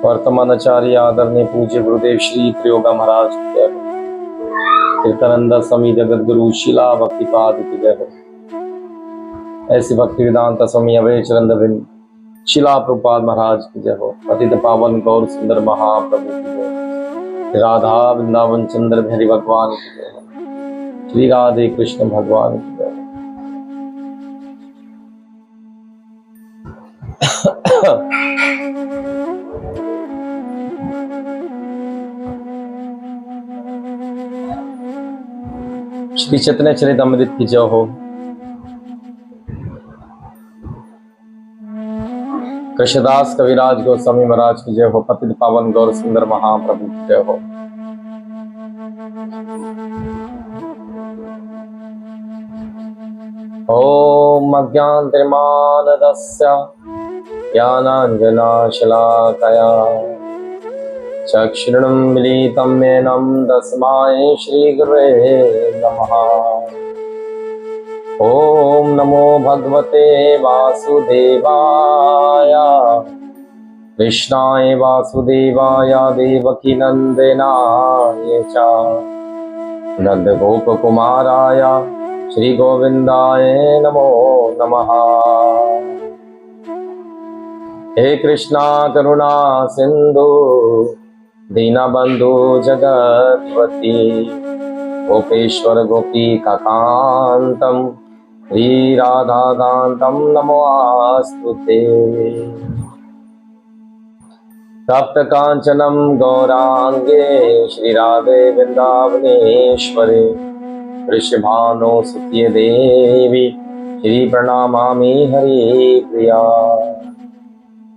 वर्तमानाचार्य आदरणीय पूज्य गुरुदेव श्री प्रयोगा महाराज की जय हो। कीर्तनंदा स्वामी जगत गुरु शिला भक्तिपाद की जय हो। ऐसे भक्ति वेदांत स्वामी अभय चरण बिंद शिला प्रभुपाद महाराज की जय हो। पतित पावन गौर सुंदर महाप्रभु की जय हो। राधा वृंदावन चंद्र बिहारी भगवान की जय हो। श्री राधे कृष्ण भगवान की जय हो। श्री चैतन्य चरितमृत की जय हो। कृष्णदास कविराज गोस्वामी महाराज की जय हो। पतित पावन गौर सुंदर महाप्रभु की जय हो। ओम अज्ञानतिमिरान्धस्य ज्ञानाञ्जनशलाकया चक्षुरुन्मीलितं येन तस्मै श्रीगुरवे नमः। ओम नमो भगवते वासुदेवाय कृष्णाय वासुदेवाय देवकी नंदनाय च नंदगोपकुमाराय श्री गोविंदाय नमो नमः। हे कृष्णा करुणा सिंधु दीनबंधु जगत्पति गोपेश्वर गोपी कांतम श्री राधा कांतम नमोस्तुते। तप्त कांचनम गौरांगे श्री राधे वृंदावनेश्वरे वृषभानो सुते देवी श्री प्रणमामि हरि प्रिया।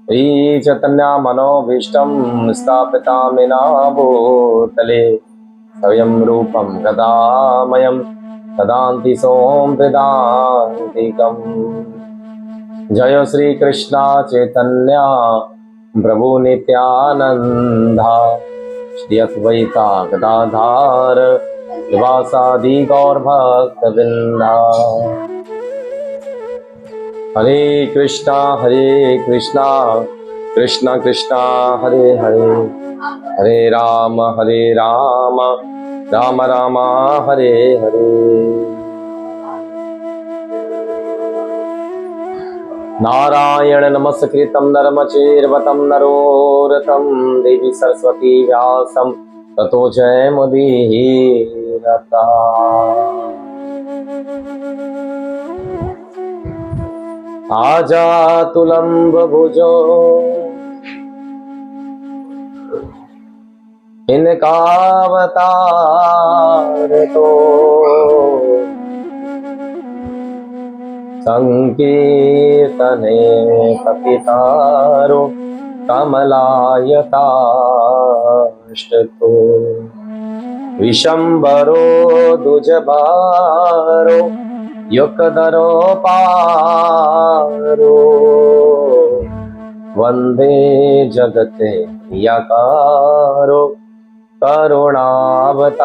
श्री चैतन्य मनोभीष्टं स्थापितामिना भूतले स्वयं रूपं गदामयं ददान्ति सोमप्रदान्तिकम्। जय श्री कृष्णा चैतन्य प्रभु नित्यानंदा श्री अद्वैता गदाधर श्रीवासादि गौर भक्तवृंदा। हरे कृष्णा कृष्णा कृष्णा हरे हरे हरे राम राम राम हरे हरे। नारायण नमस्कृतं नरं चैव नरोत्तमं देवी सरस्वती व्यासं ततो जयमुदीरता। आजातुलम्बभुजो इनकावतार तो संकीर्तने कपितारो कमलायताष्टतो विशंबरो दुजबारो युगधरो पारो वंदे जगते यकारो करुणावतार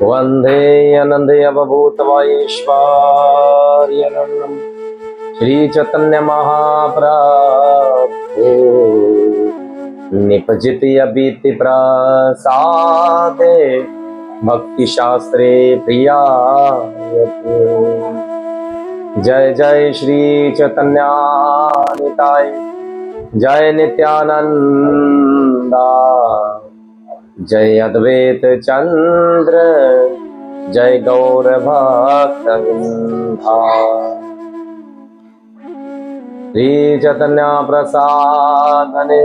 वंदे अनंत अवभूतवाईश्वर्यनंदं श्री चैतन्य महाप्रभु निपजित अभीति प्रसादे भक्ति शास्त्रे प्रियायते। जय जय श्री चैतन्य निताय जय नित्यानंदा जय अद्वैत चंद्र जय गौर भक्तवृंदा। श्री चैतन्य प्रसादने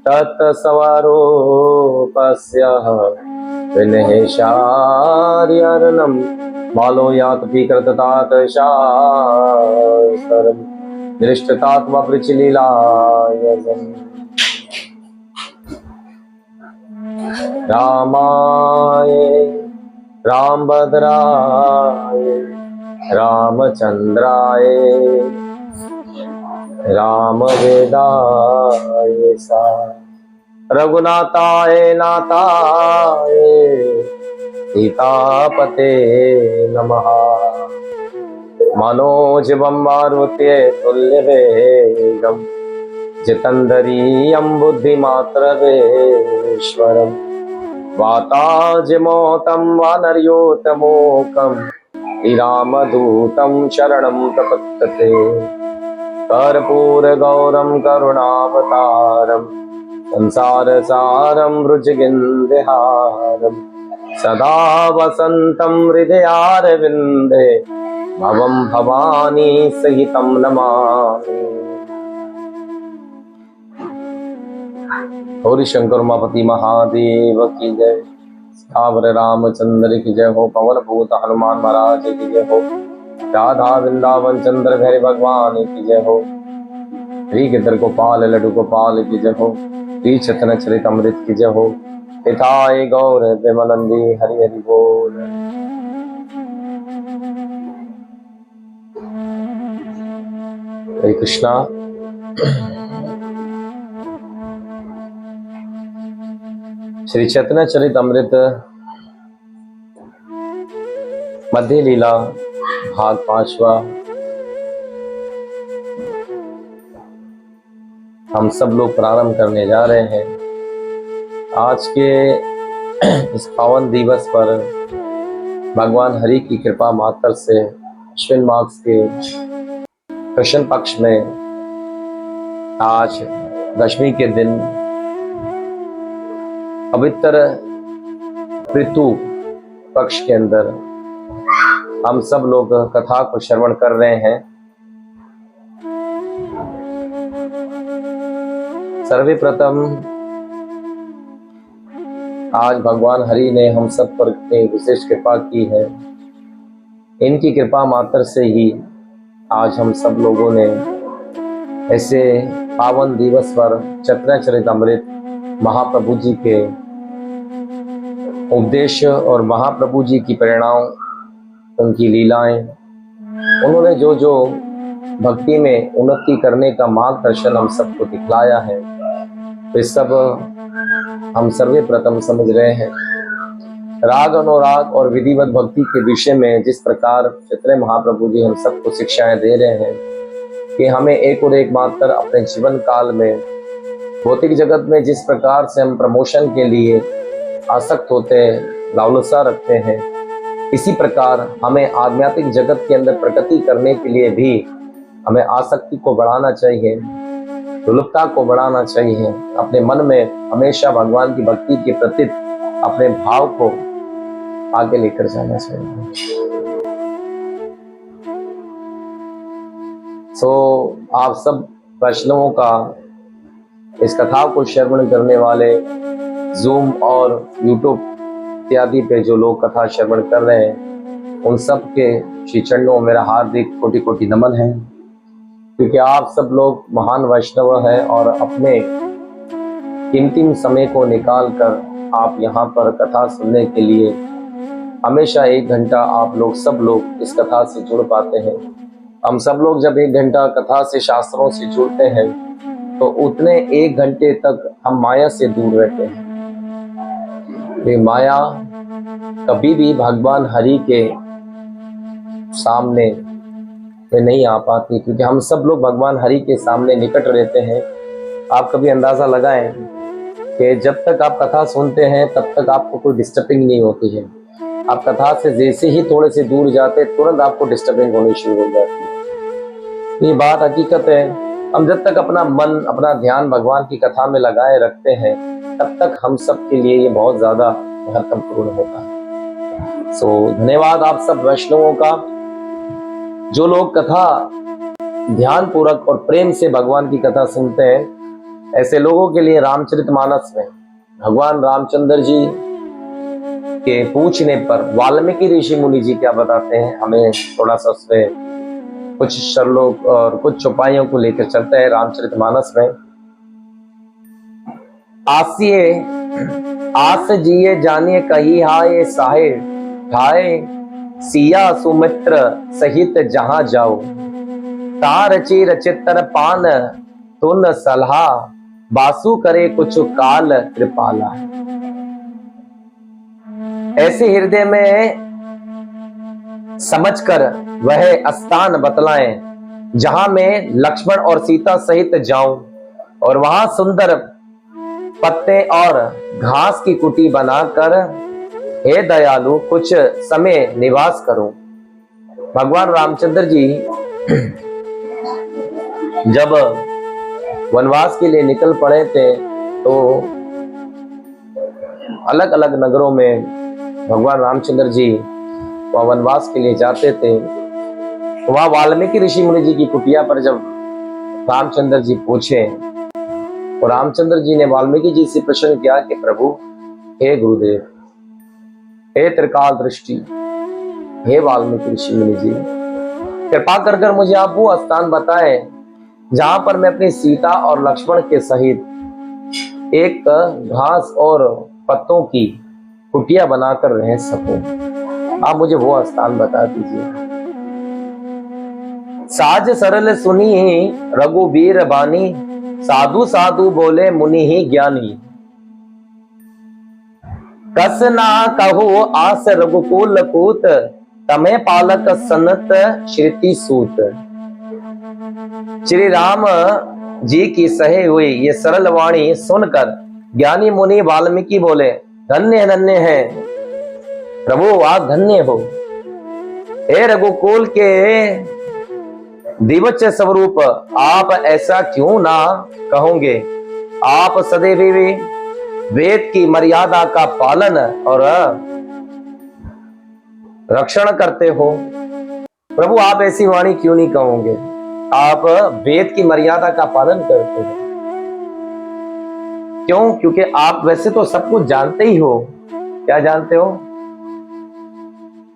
तत्स्वरूपस्य विनहेशार्यर्णं मालोयात्पीकृततात शास्त्रं दृष्टतात्मा प्रचिलीलायजम्। रामाय रामभद्राय रामचंद्राय रामवेदाय सा रघुनाथाय नाथाय सीतापते नमः। मनोजवं मारुते तुल्यवेगं जितेन्द्रियं बुद्धिमात्रवेश्वरम् वाताजिमोतं वानर्योतमोकं श्रीरामदूतं शरणं प्रपद्यते कर्पूरगौरं करुणावतारं संसारसारं भुजगेन्द्रहारं सदा वसन्तं हृदयारविन्दे भवं भवानी सहितं नमामि। गौरी शंकर उमापति महादेव की जय। स्थावर रामचंद्र की जय हो। पवन भूत हनुमान महाराज की जय हो। राधा वृंदावन चंद्र भैर भगवान की जय हो। श्री गिरधर गोपाल लड्डू गोपाल की जय हो। श्री चैतन्य चरितमृत की जय हो। पिताय गौर प्रेमानंदी हरि हरि बोल। हरे कृष्णा। श्री चैतन्य चरितमृत मध्य लीला भाग 5वां। हम सब लोग प्रारंभ करने जा रहे हैं। आज के इस पावन दिवस पर भगवान हरि की कृपा मात्र से अश्विन मास के कृष्ण पक्ष में आज दशमी के दिन पवित्र ऋतु पक्ष के अंदर हम सब लोग कथा को श्रवण कर रहे हैं। सर्वप्रथम आज भगवान हरि ने हम सब पर एक विशेष कृपा की है। इनकी कृपा मात्र से ही आज हम सब लोगों ने ऐसे पावन दिवस पर चैतन्य चरितमृत महाप्रभु जी के उपदेश और महाप्रभु जी की प्रेरणाओं, उनकी लीलाएं, उन्होंने जो जो भक्ति में उन्नति करने का मार्गदर्शन हम सबको दिखलाया है, वे सब हम सर्वप्रथम समझ रहे हैं। राग अनुराग और विधिवत भक्ति के विषय में जिस प्रकार चैतन्य महाप्रभु जी हम सबको शिक्षाएं दे रहे हैं कि हमें एक और एक मात्र अपने जीवन काल में भौतिक जगत में जिस प्रकार से हम प्रमोशन के लिए आसक्त होते हैं, लालसा रखते हैं, इसी प्रकार हमें आध्यात्मिक जगत के अंदर प्रगति करने के लिए भी हमें आसक्ति को बढ़ाना चाहिए, दुर्लभता को बढ़ाना चाहिए। अपने मन में हमेशा भगवान की भक्ति के प्रति अपने भाव को आगे लेकर जाना चाहिए। आप सब वैष्णवों का इस कथा को श्रवण करने वाले जूम और यूट्यूब इत्यादि पे जो लोग कथा श्रवण कर रहे हैं, उन सब के श्री चरणों में मेरा हार्दिक कोटि कोटि नमन है, क्योंकि आप सब लोग महान वैष्णव हैं और अपने कीमती समय को निकाल कर आप यहाँ पर कथा सुनने के लिए हमेशा 1 घंटा आप लोग सब लोग इस कथा से जुड़ पाते हैं। हम सब लोग जब 1 घंटा कथा से, शास्त्रों से जुड़ते हैं, तो उतने 1 घंटे तक हम माया से दूर रहते हैं। ये माया कभी भी भगवान हरि के सामने में नहीं आ पाती, क्योंकि हम सब लोग भगवान हरि के सामने निकट रहते हैं। आप कभी अंदाजा लगाएं कि जब तक आप कथा सुनते हैं तब तक आपको कोई डिस्टर्बिंग नहीं होती है। आप कथा से जैसे ही थोड़े से दूर जाते, तुरंत आपको डिस्टर्बिंग होनी शुरू हो जाती है। ये बात हकीकत है। हम जब तक अपना मन, अपना ध्यान भगवान की कथा में लगाए रखते हैं, तब तक हम सब के लिए ये बहुत ज्यादा महत्वपूर्ण होता है। धन्यवाद आप सब वैष्णवों का, जो लोग कथा ध्यान पूर्वक और प्रेम से भगवान की कथा सुनते हैं। ऐसे लोगों के लिए रामचरितमानस में भगवान रामचंद्र जी के पूछने पर वाल्मीकि ऋषि मुनि जी क्या बताते हैं, हमें थोड़ा सा उसमें कुछ श्लोक और कुछ चौपाइयों को लेकर चलते हैं। रामचरितमानस में आसिए आस जिए जानिए कही हाय साहे ठाए सिया सुमित्र सहित जहां जाओ तार चीर चित्र पान तुन सलहा बासु करे कुछ काल कृपाला। ऐसे हृदय में समझकर वह स्थान बतलाएं जहां मैं लक्ष्मण और सीता सहित जाऊं और वहां सुंदर पत्ते और घास की कुटी बनाकर हे दयालु कुछ समय निवास करूं। भगवान रामचंद्र जी जब वनवास के लिए निकल पड़े थे तो अलग अलग नगरों में भगवान रामचंद्र जी वहां वनवास के लिए जाते थे। वहां वाल्मीकि ऋषि मुनि जी की कुटिया पर जब रामचंद्र जी पूछे और रामचंद्र जी ने वाल्मीकि जी से प्रश्न किया कि प्रभु, हे गुरुदेव, हे त्रिकाल दृष्टि, हे वाल्मीकि ऋषि मुनि जी, कृपा कर मुझे आप वो स्थान बताएं जहां पर मैं अपनी सीता और लक्ष्मण के सहित एक घास और पत्तों की कुटिया बनाकर रह सकूं। आप मुझे वो स्थान बता दीजिए। साज सरल सुनी रघुबीर बानी, साधु साधु बोले मुनि ही ज्ञानी। कस ना कहो आस रघुकुल पूत, तमे पालक सनत श्रुति सूत। श्री राम जी की सहे हुई ये सरल वाणी सुनकर ज्ञानी मुनि वाल्मीकि बोले, धन्य धन्य है प्रभु, आप धन्य हो। हे रघुकुल के दिवच स्वरूप, आप ऐसा क्यों ना कहोगे। आप सदैव वेद की मर्यादा का पालन और रक्षण करते हो। प्रभु, आप ऐसी वाणी क्यों नहीं कहोगे। आप वेद की मर्यादा का पालन करते हो। क्यों? क्योंकि आप वैसे तो सब कुछ जानते ही हो। क्या जानते हो?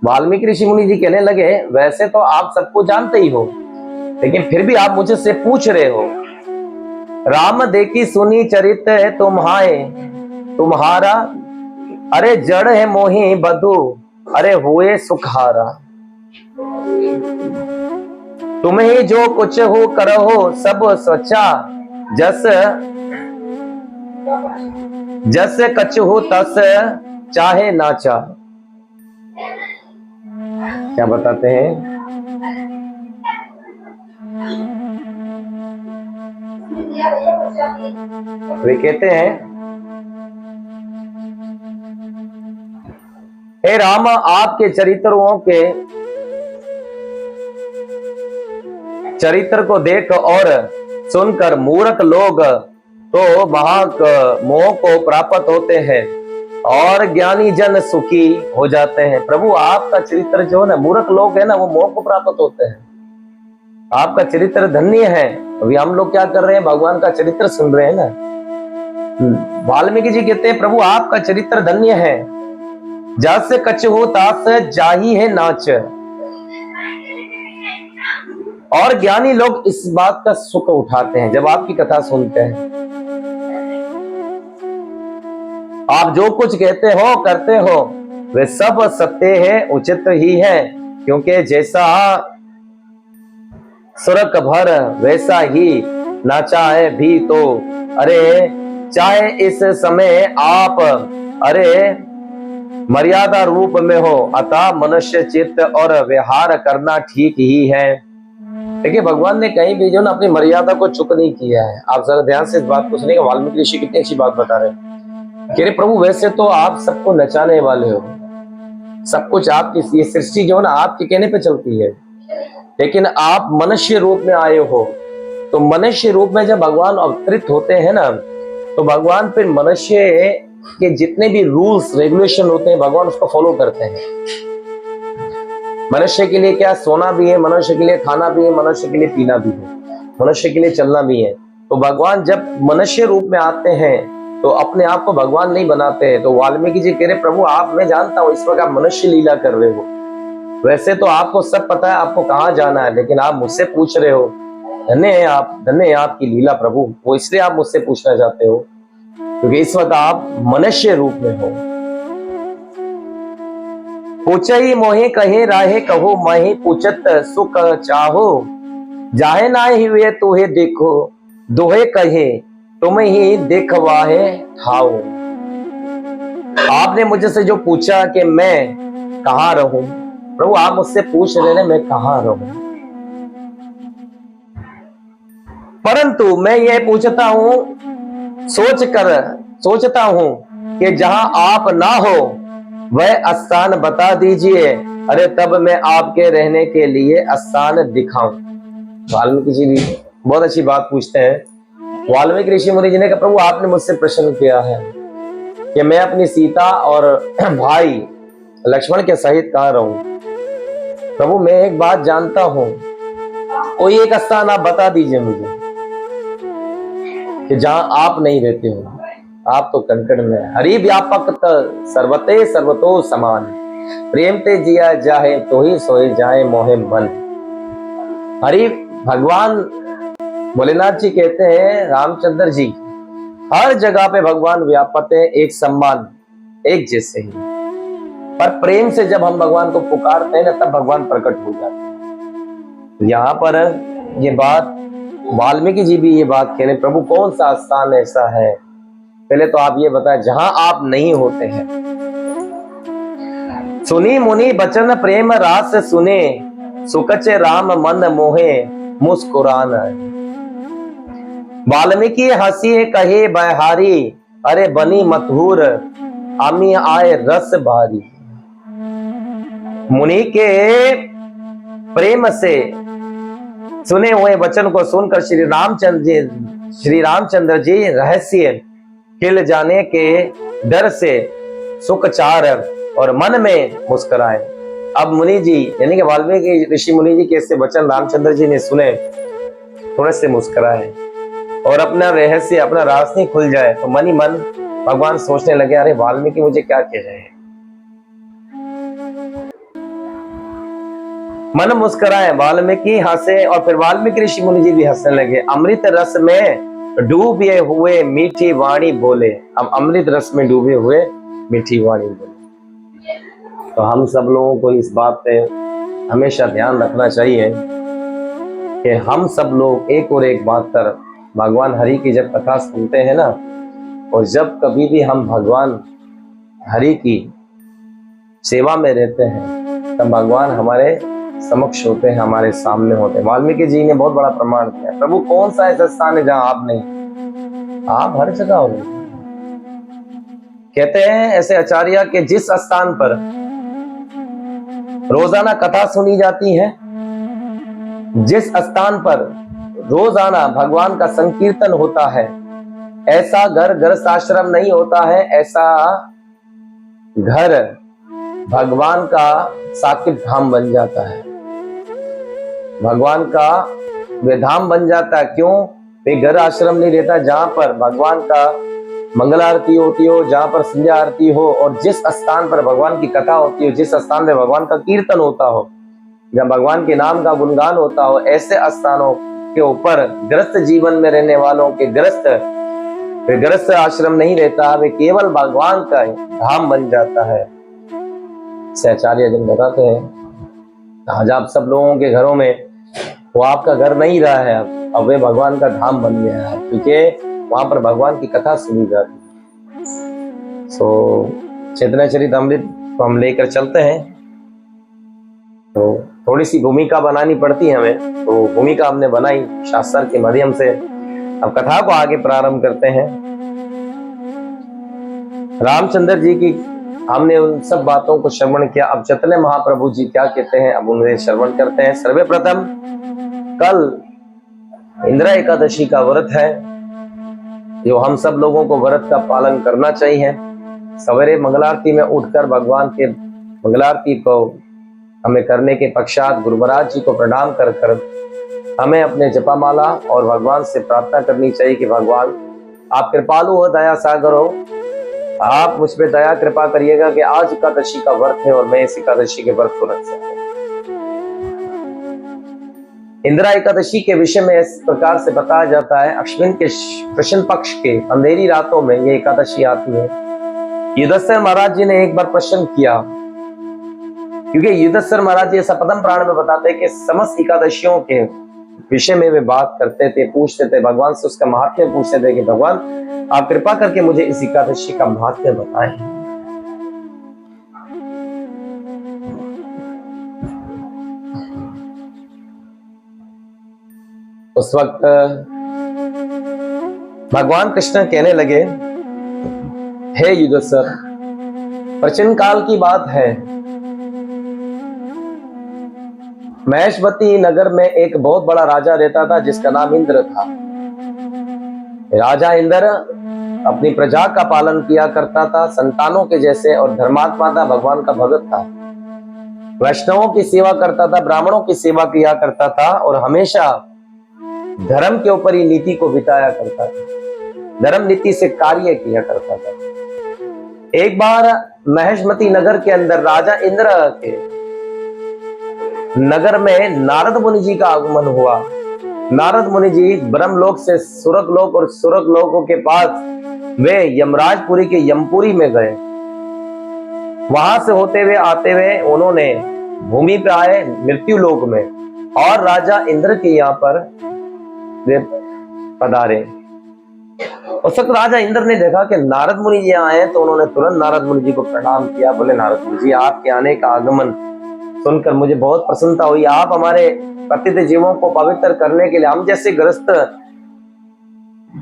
वाल्मीकि ऋषि मुनि जी कहने लगे, वैसे तो आप सब कुछ जानते ही हो, लेकिन फिर भी आप मुझे से पूछ रहे हो। राम देखी सुनी चरित तुम्हारा, अरे जड़ है मोही बधु, अरे हुए सुखारा। तुम्हें जो कुछ हो करहो सब स्वच्छा, जस कछ हो तस चाहे नाचा। क्या बताते हैं? वे कहते हैं, हे राम, आपके चरित्र को देख और सुनकर मूर्ख लोग तो मोह को प्राप्त होते हैं और ज्ञानी जन सुखी हो जाते हैं। प्रभु, आपका चरित्र जो है ना, मूर्ख लोग है ना, वो मोह को प्राप्त होते हैं। आपका चरित्र धन्य है। अभी हम लोग क्या कर रहे हैं? भगवान का चरित्र सुन रहे हैं ना। वाल्मीकि जी कहते हैं, प्रभु आपका चरित्र धन्य है। जस कछ हो तास जाही है नाच। और ज्ञानी लोग इस बात का सुख उठाते हैं जब आपकी कथा सुनते हैं। आप जो कुछ कहते हो करते हो वे सब सत्य है, उचित ही है, क्योंकि जैसा सुरक भर वैसा ही नाचा है भी तो। अरे चाहे इस समय आप मर्यादा रूप में हो, अतः मनुष्य चित्त और व्यवहार करना ठीक ही है। देखिए, भगवान ने कहीं भी जो ना अपनी मर्यादा को चुक नहीं किया है। आप जरा ध्यान से इस बात को सुनिएगा। वाल्मीकि ऋषि कितनी अच्छी बात बता रहे हैं। कह रहे, प्रभु वैसे तो आप सबको नचाने वाले हो, सब कुछ आपकी, ये सृष्टि जो ना आपके कहने पे चलती है, लेकिन आप मनुष्य रूप में आए हो। तो मनुष्य रूप में जब भगवान अवतरित होते हैं ना, तो भगवान फिर मनुष्य के जितने भी रूल्स रेगुलेशन होते हैं भगवान उसको फॉलो करते हैं। मनुष्य के लिए क्या, सोना भी है, मनुष्य के लिए खाना भी है, मनुष्य के लिए पीना भी है, मनुष्य के लिए चलना भी है। तो भगवान जब मनुष्य रूप में आते हैं तो अपने आप को भगवान नहीं बनाते हैं। तो वाल्मीकि जी कह रहे, प्रभु आप, मैं जानता हूं इस वक्त आप मनुष्य लीला कर रहे हो, वैसे तो आपको सब पता है आपको कहाँ जाना है, लेकिन आप मुझसे पूछ रहे हो। धन्य है आप, धन्य है आपकी लीला प्रभु। वो इसलिए आप मुझसे पूछना चाहते हो क्योंकि इस वक्त आप मनुष्य रूप में हो। पूछई मोहे कहे राहे कहो, मही पूछत सुख चाहो। जाहे ना ही वे तुहे देखो, दोहे कहे तुम ही देखवाहे ठाओ। आपने मुझसे जो पूछा कि मैं कहाँ रहूं, प्रभु आप मुझसे पूछ रहे हैं मैं कहाँ रहूं, परंतु मैं ये पूछता हूं, सोचता हूं कि जहां आप ना हो वह स्थान बता दीजिए, अरे तब मैं आपके रहने के लिए स्थान दिखाऊं। वाल्मीकि जी भी बहुत अच्छी बात पूछते हैं। वाल्मीकि ऋषि मुनि जी ने कहा प्रभु आपने मुझसे प्रश्न किया है कि मैं अपनी सीता और भाई लक्ष्मण के सहित कहाँ रहूं। प्रभु मैं एक बात जानता हूं, कोई एक स्थान आप बता दीजिए मुझे कि जहां आप नहीं रहते हो। आप तो कंकड़ में हरि व्यापक सर्वते सर्वतो समान, प्रेम ते जिया जाहे तो ही सोए जाए मोहे मन। हरि भगवान भोलेनाथ जी कहते हैं रामचंद्र जी हर जगह पे भगवान व्यापक है, एक सम्मान एक जैसे ही, पर प्रेम से जब हम भगवान को पुकारते हैं ना तब भगवान प्रकट हो जाते हैं। यहाँ पर ये बात वाल्मीकि जी भी ये बात कह रहे प्रभु कौन सा स्थान ऐसा है, पहले तो आप ये बताएं जहां आप नहीं होते हैं। सुनी मुनि बचन प्रेम रास सुने, सुकचे राम मन मोहे मुस्कुरान। वाल्मीकि हंसी कहे बहारी, अरे बनी मथुर आमी आए रस भारी। मुनि के प्रेम से सुने हुए वचन को सुनकर श्री रामचंद्र जी रहस्य खिल जाने के डर से सुखचार और मन में मुस्कुराए। अब मुनि जी यानी कि वाल्मीकि ऋषि मुनि जी के ऐसे वचन रामचंद्र जी ने सुने, थोड़े से मुस्कुराए और अपना रहस्य अपना राज नहीं खुल जाए तो मन ही मन भगवान सोचने लगे अरे वाल्मीकि मुझे क्या कह रहे हैं। मन मुस्कुराए, वाल्मीकि हंसे और फिर वाल्मीकि ऋषि मुनि जी भी हंसने लगे। अमृत रस में डूबे हुए मीठी वाणी बोले। अब अमृत रस में डूबे हुए मीठी वाणी बोले। तो हम सब लोगों को इस बात पे हमेशा ध्यान रखना चाहिए कि हम सब लोग एक और एक बात कर भगवान हरि की जब कथा सुनते हैं ना, और जब कभी भी हम भगवान हरि की सेवा में रहते हैं तब भगवान हमारे समक्ष होते हैं, हमारे सामने होते हैं। वाल्मीकि जी ने बहुत बड़ा प्रमाण किया प्रभु कौन सा ऐसा स्थान है जहां आप नहीं, आप हर जगह हो। कहते हैं ऐसे आचार्य के जिस स्थान पर रोजाना कथा सुनी जाती है, जिस स्थान पर रोजाना भगवान का संकीर्तन होता है, ऐसा घर गृहस्थाश्रम नहीं होता है, ऐसा घर भगवान का साकिब धाम बन जाता है, भगवान का वे धाम बन जाता है। क्यों? वे घर आश्रम नहीं रहता जहां पर भगवान का मंगल आरती होती हो, जहां पर संध्या आरती हो, और जिस स्थान पर भगवान की कथा होती हो, जिस स्थान में भगवान का कीर्तन होता हो, जब भगवान के नाम का गुणगान होता हो, ऐसे स्थानों के ऊपर ग्रस्त जीवन में रहने वालों के ग्रस्त आश्रम नहीं रहता, वे केवल भगवान का धाम बन जाता है। आचार्य जन बताते हैं आज आप सब लोगों के घरों में वो आपका घर नहीं रहा है, अब वे भगवान का धाम बन गया है, क्योंकि वहां पर भगवान की कथा सुनी जाती है। चैतन्य चरितामृत को हम लेकर चलते हैं, तो थोड़ी सी भूमिका बनानी पड़ती है हमें, तो भूमिका हमने बनाई शास्त्र के माध्यम से। अब कथा को आगे प्रारंभ करते हैं। रामचंद्र जी की हमने उन सब बातों को श्रवण किया। अब चैतन्य महाप्रभु जी क्या कहते हैं अब उन्हें श्रवण करते हैं। सर्वप्रथम कल इंदिरा एकादशी का व्रत है, जो हम सब लोगों को व्रत का पालन करना चाहिए। सवेरे मंगलारती में उठकर भगवान के मंगलारती को हमें करने के पश्चात गुरु महाराज जी को प्रणाम कर कर हमें अपने जपामाला और भगवान से प्रार्थना करनी चाहिए कि भगवान आप कृपालु हो, दया सागर हो, आप मुझ पे दया कृपा करिएगा कि आज एकादशी का व्रत है और मैं इस एकादशी के व्रत को रख सकूं। इंदिरा एकादशी के विषय में इस प्रकार से बताया जाता है, अश्विन के कृष्ण पक्ष के अंधेरी रातों में ये एकादशी आती है। युधिष्ठिर महाराज जी ने एक बार प्रश्न किया, क्योंकि युधिष्ठिर महाराज जी ऐसा पद्म पुराण में बताते हैं कि समस्त एकादशियों के विषय में वे बात करते थे, पूछते थे भगवान से, उसका महात्म्य पूछते थे कि भगवान आप कृपा करके मुझे इस एकादशी का महात्म्य बताएं। उस वक्त भगवान कृष्ण कहने लगे, हे युधिष्ठिर, प्राचीन काल की बात है, महेशवती नगर में एक बहुत बड़ा राजा रहता था जिसका नाम इंद्र था। राजा इंद्र अपनी प्रजा का पालन किया करता था संतानों के जैसे, और धर्मात्मा था, भगवान का भगत था, वैष्णवों की सेवा करता था, ब्राह्मणों की सेवा किया करता था, और हमेशा धर्म के ऊपर ही नीति को बिताया करता था, धर्म नीति से कार्य किया करता था। एक बार महेशमती नगर के अंदर राजा इंद्र के नगर में नारद मुनि जी का आगमन हुआ। नारद मुनि जी ब्रह्मलोक से सुरग लोक और सुरग लोकों के पास वे यमराजपुरी के यमपुरी में गए। वहां से होते हुए आते हुए उन्होंने भूमि पे आए मृत्यु लोक में, और राजा इंद्र के यहाँ पर वे पधारे। उस वक्त राजा इंद्र ने देखा कि नारद मुनि जी आए, तो उन्होंने तुरंत नारद मुनि जी को प्रणाम किया। बोले, नारद मुनि जी, आपके आने का आगमन सुनकर मुझे बहुत प्रसन्नता हुई। आप हमारे पतित जीवों को पवित्र करने के लिए, हम जैसे ग्रस्त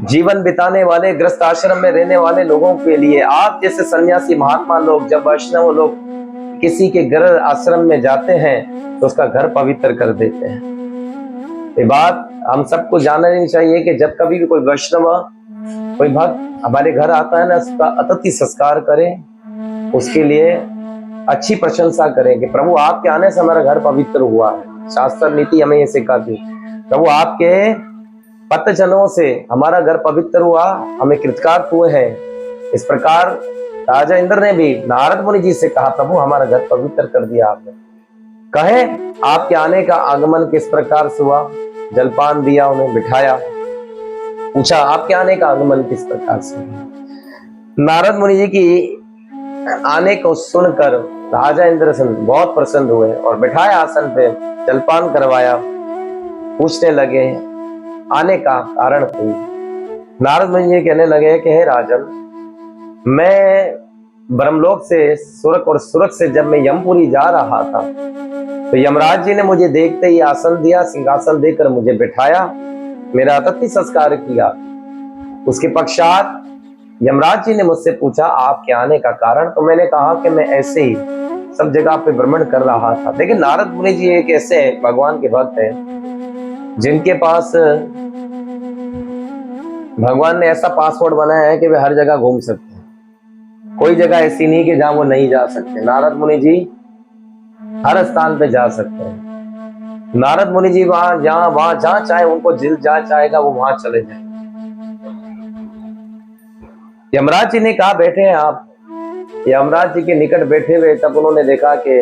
जीवन बिताने वाले, ग्रस्त आश्रम में रहने वाले लोगों के लिए, आप जैसे सन्यासी महात्मा लोग, जब वैष्णव लोग किसी के घर आश्रम में जाते हैं तो उसका घर पवित्र कर देते हैं। ये बात हम सबको जाननी चाहिए कि जब कभी भी कोई वैष्णव, कोई भक्त हमारे घर आता है ना, उसका अतिथि संस्कार करें, उसके लिए अच्छी प्रशंसा करें कि प्रभु आपके आने से हमारा घर पवित्र हुआ है। शास्त्र नीति हमें ये सिखाती, प्रभु आपके पतजनों से हमारा घर पवित्र हुआ, हमें कृतकार्य हुए हैं। इस प्रकार राजा इंद्र ने भी नारद मुनि जी से कहा, प्रभु हमारा घर पवित्र कर दिया आपने। कहे आपके आने का आगमन किस प्रकार से हुआ। जलपान दिया, उन्हें बिठाया, पूछा आपके आने का आगमन किस प्रकार से हुआ। नारद मुनि जी की आने को सुनकर राजा इंद्र बहुत प्रसन्न हुए और बिठाया आसन पे, जलपान करवाया। पूछने लगे आने का कारण कोई। नारद मुनि जी कहने लगे कि हे राजन, मैं ब्रह्मलोक से सुरक और सुरक से जब मैं यमपुरी जा रहा था तो यमराज जी ने मुझे देखते ही आसन दिया, सिंहासन देकर मुझे बिठाया, मेरा अतिथि संस्कार किया। उसके पश्चात यमराज जी ने मुझसे पूछा आपके आने का कारण, तो मैंने कहा कि मैं ऐसे ही सब जगह पे भ्रमण कर रहा था। देखिए नारद मुनि जी एक ऐसे भगवान के भक्त हैं जिनके पास भगवान ने ऐसा पासवर्ड बनाया है कि वे हर जगह घूम सकते हैं। कोई जगह ऐसी नहीं कि जहां वो नहीं जा सकते। नारद मुनि जी हर स्थान पे जा सकते हैं। नारद मुनि जी वहां जहां चाहे उनको दिल जहां चाहेगा वो वहां चले जाए। यमराज जी ने कहा बैठे हैं आप। यमराज जी के निकट बैठे हुए तब उन्होंने देखा कि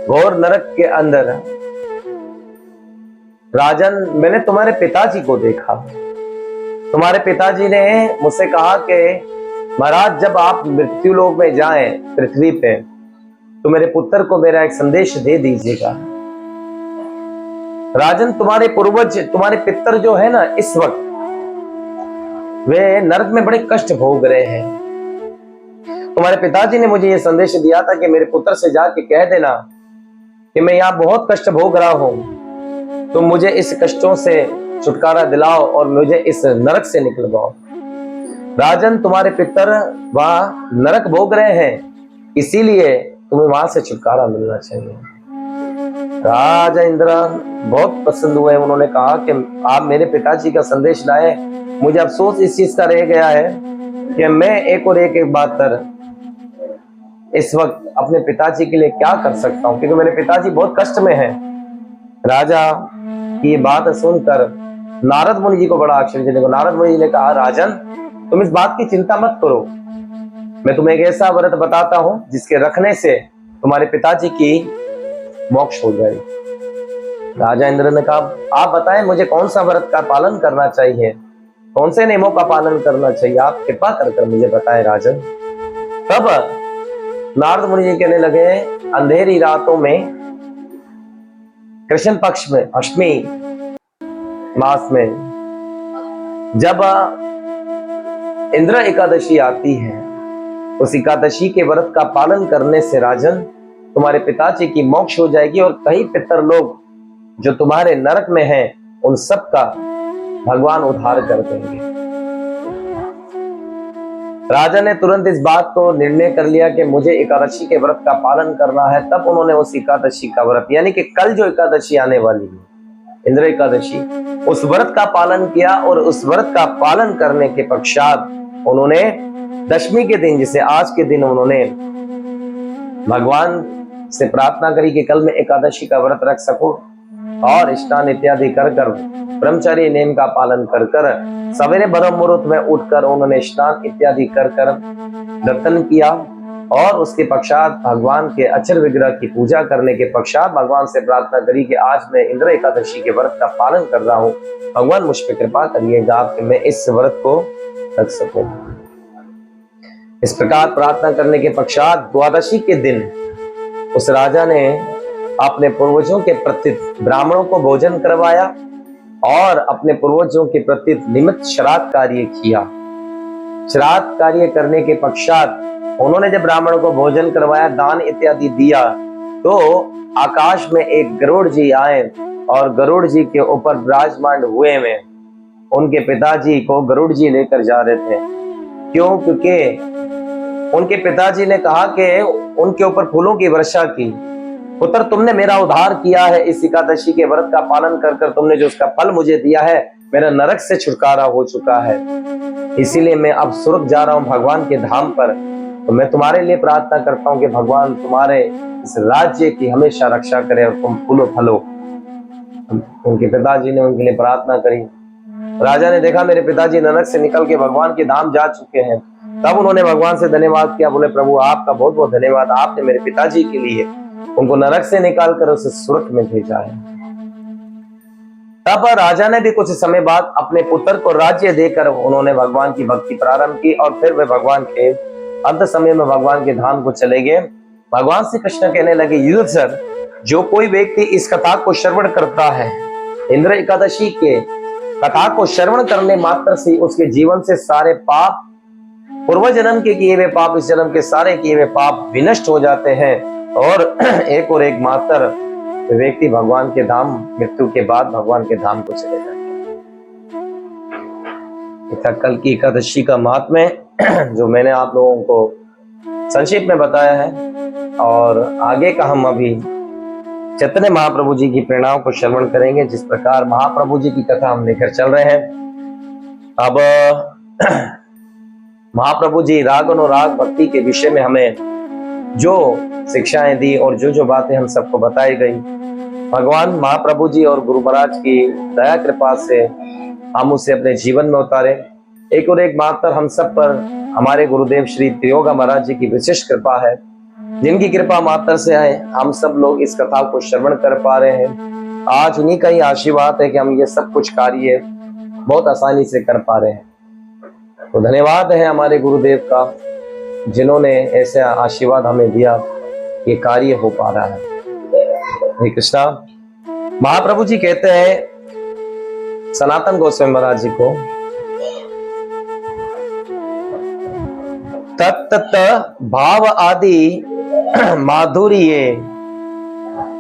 घोर नरक के अंदर, राजन मैंने तुम्हारे पिताजी को देखा। तुम्हारे पिताजी ने मुझसे कहा कि महाराज जब आप मृत्यु लोक में जाएं पृथ्वी पे तो मेरे पुत्र को मेरा एक संदेश दे दीजिएगा। राजन तुम्हारे पूर्वज, तुम्हारे पितर जो है ना, इस वक्त वे नरक में बड़े कष्ट भोग रहे हैं। तुम्हारे पिताजी ने मुझे यह संदेश दिया था कि मेरे पुत्र से जाके कह देना कि मैं यहाँ बहुत कष्ट भोग रहा हूं, तुम मुझे इस कष्टों से छुटकारा दिलाओ और मुझे इस नरक से निकलवाओ। राजन तुम्हारे पितर वहां नरक भोग रहे हैं, इसीलिए तुम्हें वहां से छुटकारा मिलना चाहिए। राजा इंद्र बहुत पसंद हुए। उन्होंने कहा कि आप मेरे पिताजी का संदेश लाए, मुझे अफसोस इस चीज का रह गया है कि मैं एक और एक बात कर इस वक्त अपने पिताजी के लिए क्या कर सकता हूं, क्योंकि मेरे पिताजी बहुत कष्ट में हैं। राजा की बात सुनकर नारद मुनि जी को बड़ा आश्चर्य लगा। नारद मुनि जी ने कहा, राजन तुम इस बात की चिंता मत करो, मैं तुम्हें एक ऐसा व्रत बताता हूं जिसके रखने से तुम्हारे पिताजी की मोक्ष हो जाएगी। राजा इंद्र ने कहा, आप बताएं मुझे कौन सा व्रत का पालन करना चाहिए, कौन से नियमों का पालन करना चाहिए, आप कृपा कर मुझे बताएं राजन। तब नारद मुनि जी कहने लगे, अंधेरी रातों में कृष्ण पक्ष में अष्टमी मास में जब इंद्र एकादशी आती है, उस एकादशी के व्रत का पालन करने से राजन तुम्हारे पिताजी की मोक्ष हो जाएगी और कई पितर लोग जो तुम्हारे नरक में हैं उन सब का भगवान उद्धार कर देंगे। राजा ने तुरंत इस बात को निर्णय कर लिया कि मुझे एकादशी के व्रत का पालन करना है। तब उन्होंने उस एकादशी का व्रत, यानी कि कल जो एकादशी आने वाली है, इंद्र एकादशी, उस व्रत का पालन किया। और उस व्रत का पालन करने के पश्चात उन्होंने दशमी के दिन, जिसे आज के दिन, उन्होंने भगवान से प्रार्थना करी कि कल मैं एकादशी का व्रत रख सकूं, और स्नान इत्यादि कर कर, ब्रह्मचर्य नेम का पालन कर कर, सवेरे ब्रह्म मुहूर्त में उठकर उन्होंने स्नान इत्यादि कर कर दर्शन किया। और उसके पश्चात भगवान के अक्षर विग्रह की पूजा करने के पश्चात भगवान से प्रार्थना करी कि आज मैं इंद्र एकादशी के व्रत का पालन कर रहा हूँ, भगवान मुझ पर कृपा करिएगा कि मैं इस व्रत को रख सकूं। इस प्रकार प्रार्थना करने के पश्चात द्वादशी के दिन उस राजा ने अपने पूर्वजों के प्रति ब्राह्मणों को भोजन करवाया और अपने पूर्वजों के प्रति निमित्त श्राद्ध कार्य किया। श्राद्ध कार्य करने के पश्चात उन्होंने जब ब्राह्मणों को भोजन करवाया, दान इत्यादि दिया, तो आकाश में एक गरुड़ जी आए और गरुड़ जी के ऊपर विराजमान हुए में उनके पिताजी को गरुड़ जी लेकर जा रहे थे। क्यों? क्योंकि उनके पिताजी ने कहा कि उनके ऊपर फूलों की वर्षा की, पुत्र तुमने मेरा उद्धार किया है, इस एकादशी के व्रत का पालन कर कर तुमने जो उसका फल मुझे दिया है, मेरा नरक से छुटकारा हो चुका है, इसीलिए मैं अब स्वर्ग जा रहा हूं भगवान के धाम पर। तो मैं तुम्हारे लिए प्रार्थना करता हूं कि भगवान तुम्हारे इस राज्य की हमेशा रक्षा करे और तुम फूलो फलो। उनके पिताजी ने उनके लिए प्रार्थना करी। राजा ने देखा मेरे पिताजी नरक से निकल के भगवान के धाम जा चुके हैं। तब उन्होंने भगवान से धन्यवाद किया, बोले प्रभु आपका बहुत बहुत धन्यवाद, आपने मेरे पिताजी के लिए उनको नरक से निकालकर उसे स्वर्ग में भेजा है। तब राजा ने भी कुछ समय बाद अपने पुत्र को राज्य देकर उन्होंने भगवान की भक्ति प्रारंभ की और फिर वे भगवान के अंत समय में भगवान के धाम को चले गए। भगवान श्री कृष्ण कहने लगे, युधिष्ठिर, जो कोई व्यक्ति इस कथा को श्रवण करता है, इंद्र एकादशी के कथा को श्रवण करने मात्र से उसके जीवन से सारे पाप, पूर्व जन्म के किए हुए पाप, इस जन्म के सारे किए हुए पाप विनष्ट हो जाते हैं और एक मात्र व्यक्ति भगवान के धाम, मृत्यु के बाद भगवान के धाम को चले जाते हैं। कल की एकादशी का महात्म्य जो मैंने आप लोगों को संक्षेप में बताया है, और आगे का हम अभी चैतन्य महाप्रभु जी की प्रेरणाओं को श्रवण करेंगे। जिस प्रकार महाप्रभु जी की कथा हम लेकर चल रहे हैं, अब महाप्रभु जी राग अनुराग भक्ति के विषय में हमें जो शिक्षाएं दी और जो बातें हम सबको बताई गई, भगवान महाप्रभु जी और गुरु महाराज की दया कृपा से हम उसे अपने जीवन में उतारे। एक और एक मात्र हम सब पर हमारे गुरुदेव श्री त्रियोगा महाराज जी की विशेष कृपा है, जिनकी कृपा मात्र से है हम सब लोग इस कथा को श्रवण कर पा रहे हैं। आज उन्हीं का ही आशीर्वाद है कि हम ये सब कुछ कार्य बहुत आसानी से कर पा रहे हैं। तो धन्यवाद है हमारे गुरुदेव का, जिन्होंने ऐसा आशीर्वाद हमें दिया, ये कार्य हो पा रहा है। हरे कृष्णा। महाप्रभु जी कहते हैं सनातन गोस्वामी महाराज जी को, तत्त भाव आदि माधुर्य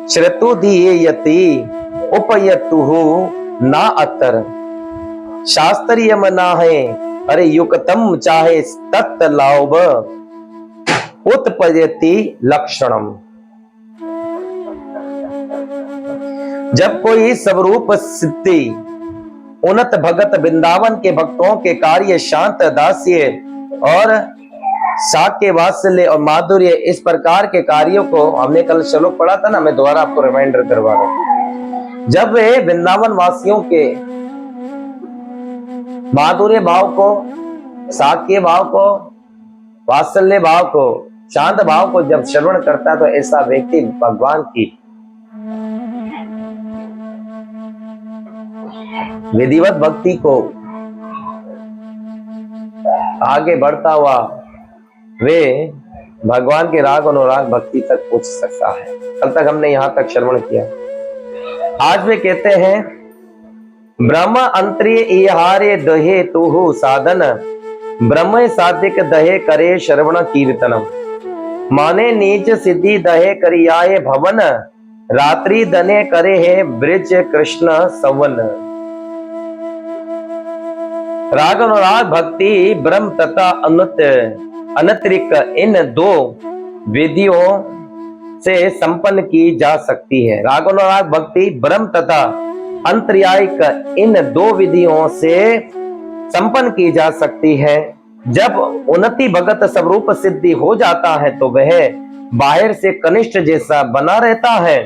श्रुतु दिए यति उपयतुहु ना अतर शास्त्रीय मना है, अरे युक्तम चाहे तत्त लाभ उत्पयति लक्षणम। जब कोई स्वरूप सिद्धि उन्नत भगत वृंदावन के भक्तों के कार्य शांत दास्य और साक्य वात्सल्य और माधुर्य, इस प्रकार के कार्यों को हमने कल श्लोक पढ़ा था ना, मैं दोबारा आपको रिमाइंडर करवा रहा हूं। जब वे वृंदावन वासियों के माधुर्य भाव को, साक्य भाव को, वात्सल्य भाव को, शांत भाव को जब श्रवण करता है, तो ऐसा व्यक्ति भगवान की विधिवत भक्ति को आगे बढ़ता हुआ वे भगवान के राग अनुराग भक्ति तक पहुंच सकता है। कल तक हमने यहां तक श्रवण किया। आज वे कहते हैं ब्रह्म अंतरिय इहारे दहे तुहु साधन, ब्रह्म साधिक दहे करे श्रवण कीर्तनम, माने नीच सिद्धि दहे करियाए भवन, रात्रि दने करे है ब्रिज कृष्ण सवन। राग अनुराग भक्ति ब्रह्म तथा अनतिरिक्त इन दो विधियों से संपन्न की जा सकती है। राग अनुराग भक्ति ब्रह्म तथा अंतर्यायिक इन दो विधियों से संपन्न की जा सकती है। जब उन्नति भगत स्वरूप सिद्धि हो जाता है तो वह बाहर से कनिष्ठ जैसा बना रहता है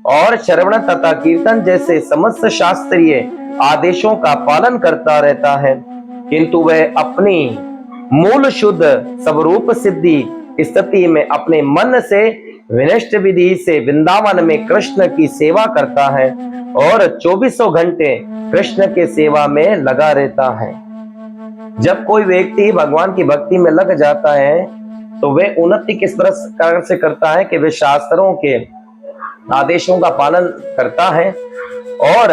और श्रवण तथा कीर्तन जैसे समस्त शास्त्रीय आदेशों का पालन करता रहता है, किंतु वह अपनी मूल शुद्ध स्वरूप सिद्धि स्थिति में अपने मन से विनिष्ट विधि से वृंदावन में कृष्ण की सेवा करता है और 24 घंटे कृष्ण के सेवा में लगा रहता है। जब कोई व्यक्ति भगवान की भक्ति में लग जाता है तो वह उन्नति किस प्रकार से करता है कि वह शास्त्रों के आदेशों का पालन करता है और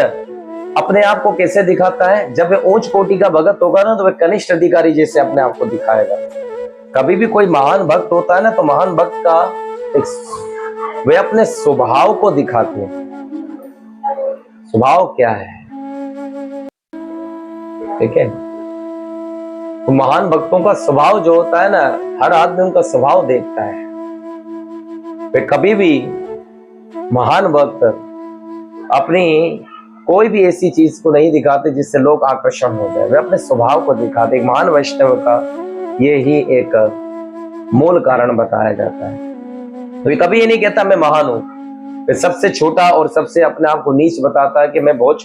अपने आप को कैसे दिखाता है। जब वह उच्च कोटि का भगत होगा ना तो वह कनिष्ठ अधिकारी जैसे अपने आप को दिखाएगा। कभी भी कोई महान भक्त होता है ना तो महान भक्त का वे अपने स्वभाव को दिखाते हैं। स्वभाव क्या है, ठीक है। तो महान भक्तों का स्वभाव जो होता है ना, हर आदमी उनका स्वभाव देखता है। वे कभी भी महान भक्त अपनी कोई भी ऐसी चीज को नहीं दिखाते जिससे लोग आकर्षण हो जाए, वे अपने स्वभाव को दिखाते। महान वैष्णव का ये ही एक मूल कारण बताया जाता है। तो ये कभी ये नहीं कहता मैं महान हूं, वे सबसे छोटा और सबसे अपने आप को नीच बताता है कि मैं बहुत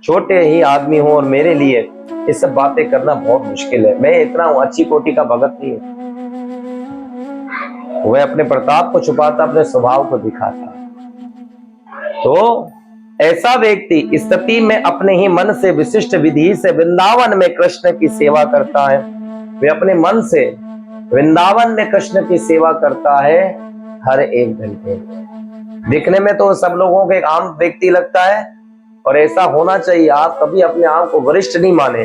छोटे ही आदमी हूं और मेरे लिए ये सब बातें करना बहुत मुश्किल है, मैं इतना अच्छी कोटि का भगत नहीं हूं। वह अपने प्रताप को छुपाता, अपने स्वभाव को दिखाता। तो ऐसा व्यक्ति स्थिति में अपने ही मन से विशिष्ट विधि से वृंदावन में कृष्ण की सेवा करता है। वे अपने मन से वृंदावन में कृष्ण की सेवा करता है हर एक घंटे। दिखने में तो सब लोगों को एक आम व्यक्ति लगता है और ऐसा होना चाहिए। आप कभी अपने आप को वरिष्ठ नहीं माने,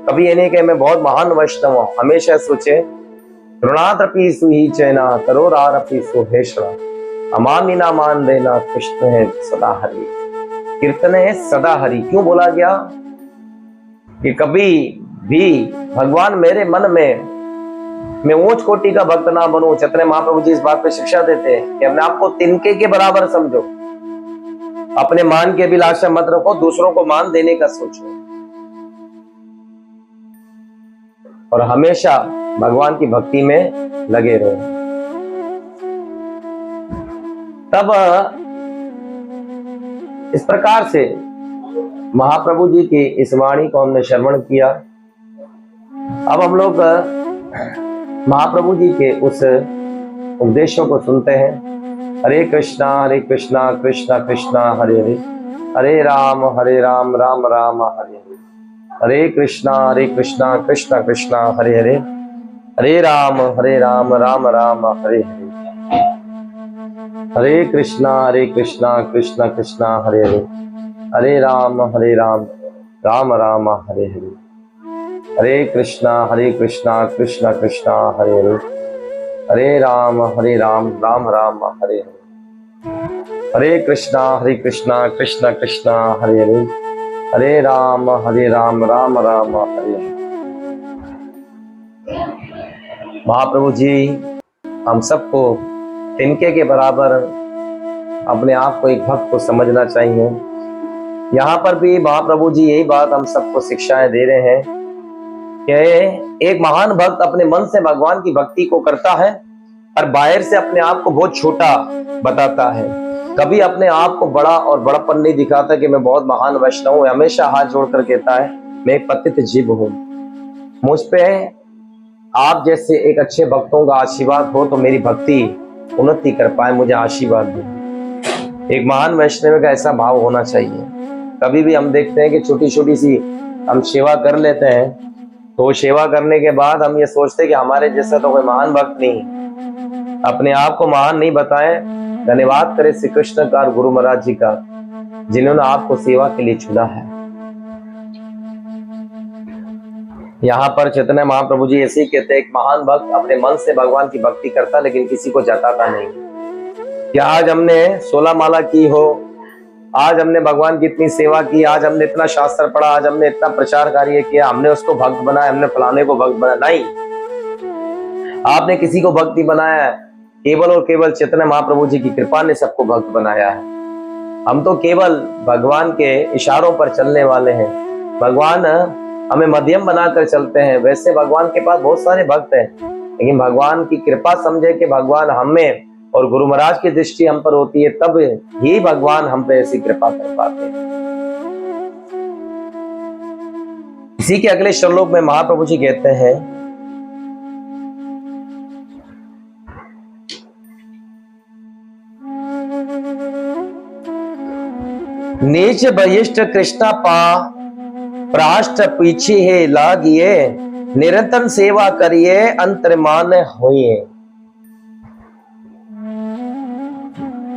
कभी ये नहीं कि मैं बहुत महान वैष्णव हूं। हमेशा सोचे ऋणादपि सुही चैना करोरारपि सुहेषणा अमामी ना मान देना कृष्ण है सदा हरि, कीर्तन है सदा हरि। क्यों बोला गया कि कभी भी भगवान मेरे मन में मैं ऊंच कोटि का भक्त ना बनूं। चैतन्य महाप्रभु जी इस बात पे शिक्षा देते हैं कि अपने आप को तिनके के बराबर समझो, अपने मान की अभिलाषा मत रखो, दूसरों को मान देने का सोचो और हमेशा भगवान की भक्ति में लगे रहो। तब इस प्रकार से महाप्रभु जी की इस वाणी को हमने श्रवण किया। अब हम लोग महाप्रभु जी के उस उपदेशों को सुनते हैं। हरे कृष्णा कृष्णा कृष्णा हरे हरे, हरे राम राम राम हरे हरे, हरे कृष्णा कृष्णा कृष्णा हरे हरे, हरे राम राम राम हरे हरे, हरे कृष्णा कृष्णा कृष्णा हरे हरे, हरे राम राम राम हरे हरे, हरे कृष्णा कृष्णा कृष्णा हरे हरे, हरे राम राम राम हरे हरे, हरे कृष्णा कृष्णा कृष्णा हरे हरे, हरे राम राम राम हरे हरे। महाप्रभु जी हम सबको तिनके के बराबर अपने आप को एक भक्त को समझना चाहिए। यहाँ पर भी महाप्रभु जी यही बात हम सबको शिक्षाएं दे रहे हैं कि एक महान भक्त अपने मन से भगवान की भक्ति को करता है और बाहर से अपने आप को बहुत छोटा बताता है। कभी अपने आप को बड़ा और बड़प्पन नहीं दिखाता कि मैं बहुत महान वैष्णव हूं। हमेशा हाथ जोड़कर कहता है मैं एक पतित जीव हूं, मुझ पे आप जैसे एक अच्छे भक्तों का आशीर्वाद हो तो मेरी भक्ति उन्नति कर पाए, मुझे आशीर्वाद दो। एक महान वैष्णव का ऐसा भाव होना चाहिए। कभी भी हम देखते हैं कि छोटी छोटी सी हम सेवा कर लेते हैं तो सेवा करने के बाद हम ये सोचते हैं कि हमारे जैसा तो कोई महान भक्त नहीं। अपने आप को महान नहीं बताएं। धन्यवाद करें श्री कृष्ण का और गुरु महाराज जी का जिन्होंने आपको सेवा के लिए चुना है। यहाँ पर चैतन्य महाप्रभु जी ऐसे ही कहते हैं, एक महान भक्त अपने मन से भगवान की भक्ति करता लेकिन किसी को जताता नहीं। क्या आज हमने 16 माला की हो, आज हमने भगवान की इतनी सेवा की, आज हमने इतना शास्त्र पढ़ा, आज हमने इतना प्रचार कार्य किया, हमने उसको भक्त बनाया, हमने फलाने को भक्त बनाया। नहीं, आपने किसी को भक्ति बनाया है? केवल और केवल चैतन्य महाप्रभु जी की कृपा ने सबको भक्त बनाया है। हम तो केवल भगवान के इशारों पर चलने वाले हैं। भगवान हमें मध्यम बनाकर चलते हैं। वैसे भगवान के पास बहुत सारे भक्त हैं, लेकिन भगवान की कृपा समझे कि भगवान हमें और गुरु महाराज की दृष्टि हम पर होती है, तब ही भगवान हम पे ऐसी कृपा कर पाते हैं। इसी के अगले श्लोक में महाप्रभु जी कहते हैं, नीच बहिष्ठ कृष्णा पा प्राष्ट पीछे है लागिए, निरंतर सेवा करिए अंतर्मान होइए।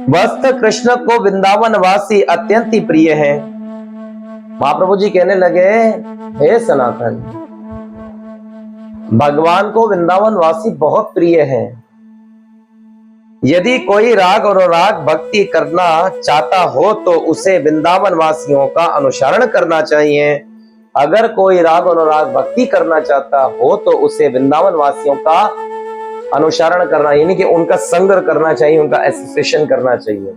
वस्त कृष्ण को वृंदावन वासी अत्यंत ही प्रिय है। महाप्रभु जी कहने लगे, हे सनातन, भगवान को वृंदावन वासी बहुत प्रिय है। यदि कोई राग और राग भक्ति करना चाहता हो तो उसे वृंदावन वासियों का अनुसरण करना चाहिए। अगर कोई राग और राग भक्ति करना चाहता हो तो उसे वृंदावन वासियों का अनुसरण करना, यानी कि उनका संग करना चाहिए, उनका एसोसिएशन करना चाहिए।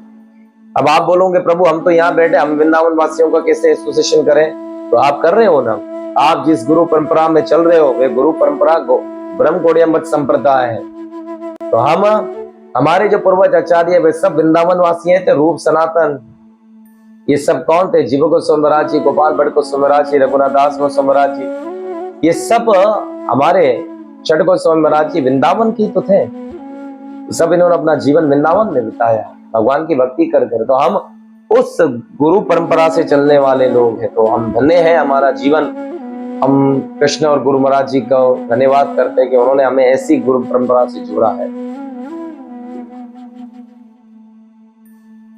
अब आप बोलोगे, प्रभु हम तो यहाँ बैठे, हम वृंदावन वासियों का कैसे एसोसिएशन करें? तो आप कर रहे हो ना। आप जिस गुरु परंपरा में चल रहे हो वे गुरु परंपरा ब्रह्म गौड़ीय मत संप्रदाय है। तो हमारे जो पूर्वज आचार्य वे सब वृंदावन वासी हैं। तो रूप सनातन ये सब कौन थे? जीव गोस्वामी महाराज जी, गोपाल भट्ट गोस्वामी महाराज जी, रघुनाथ दास गोस्वामी महाराज जी, ये सब हमारे छठ गोस्वामी महाराज जी वृंदावन की तो थे। सब इन्होंने अपना जीवन वृंदावन में बिताया भगवान की भक्ति कर कर। तो हम उस गुरु परंपरा से चलने वाले लोग हैं, तो हम धन्य हैं। हमारा जीवन, हम कृष्ण और गुरु महाराज जी का धन्यवाद करते हैं कि उन्होंने हमें ऐसी गुरु परंपरा से जोड़ा है।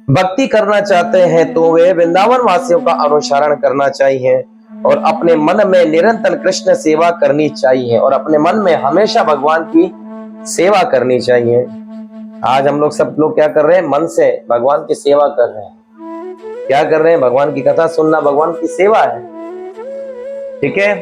भक्ति करना चाहते हैं तो वे वृंदावन वासियों का अनुसरण करना चाहिए और अपने मन में निरंतर कृष्ण सेवा करनी चाहिए और अपने मन में हमेशा भगवान की सेवा करनी चाहिए। आज हम लोग सब लोग क्या कर रहे हैं? मन से भगवान की सेवा कर रहे हैं। क्या कर रहे हैं? भगवान की कथा सुनना भगवान की सेवा है। ठीक है,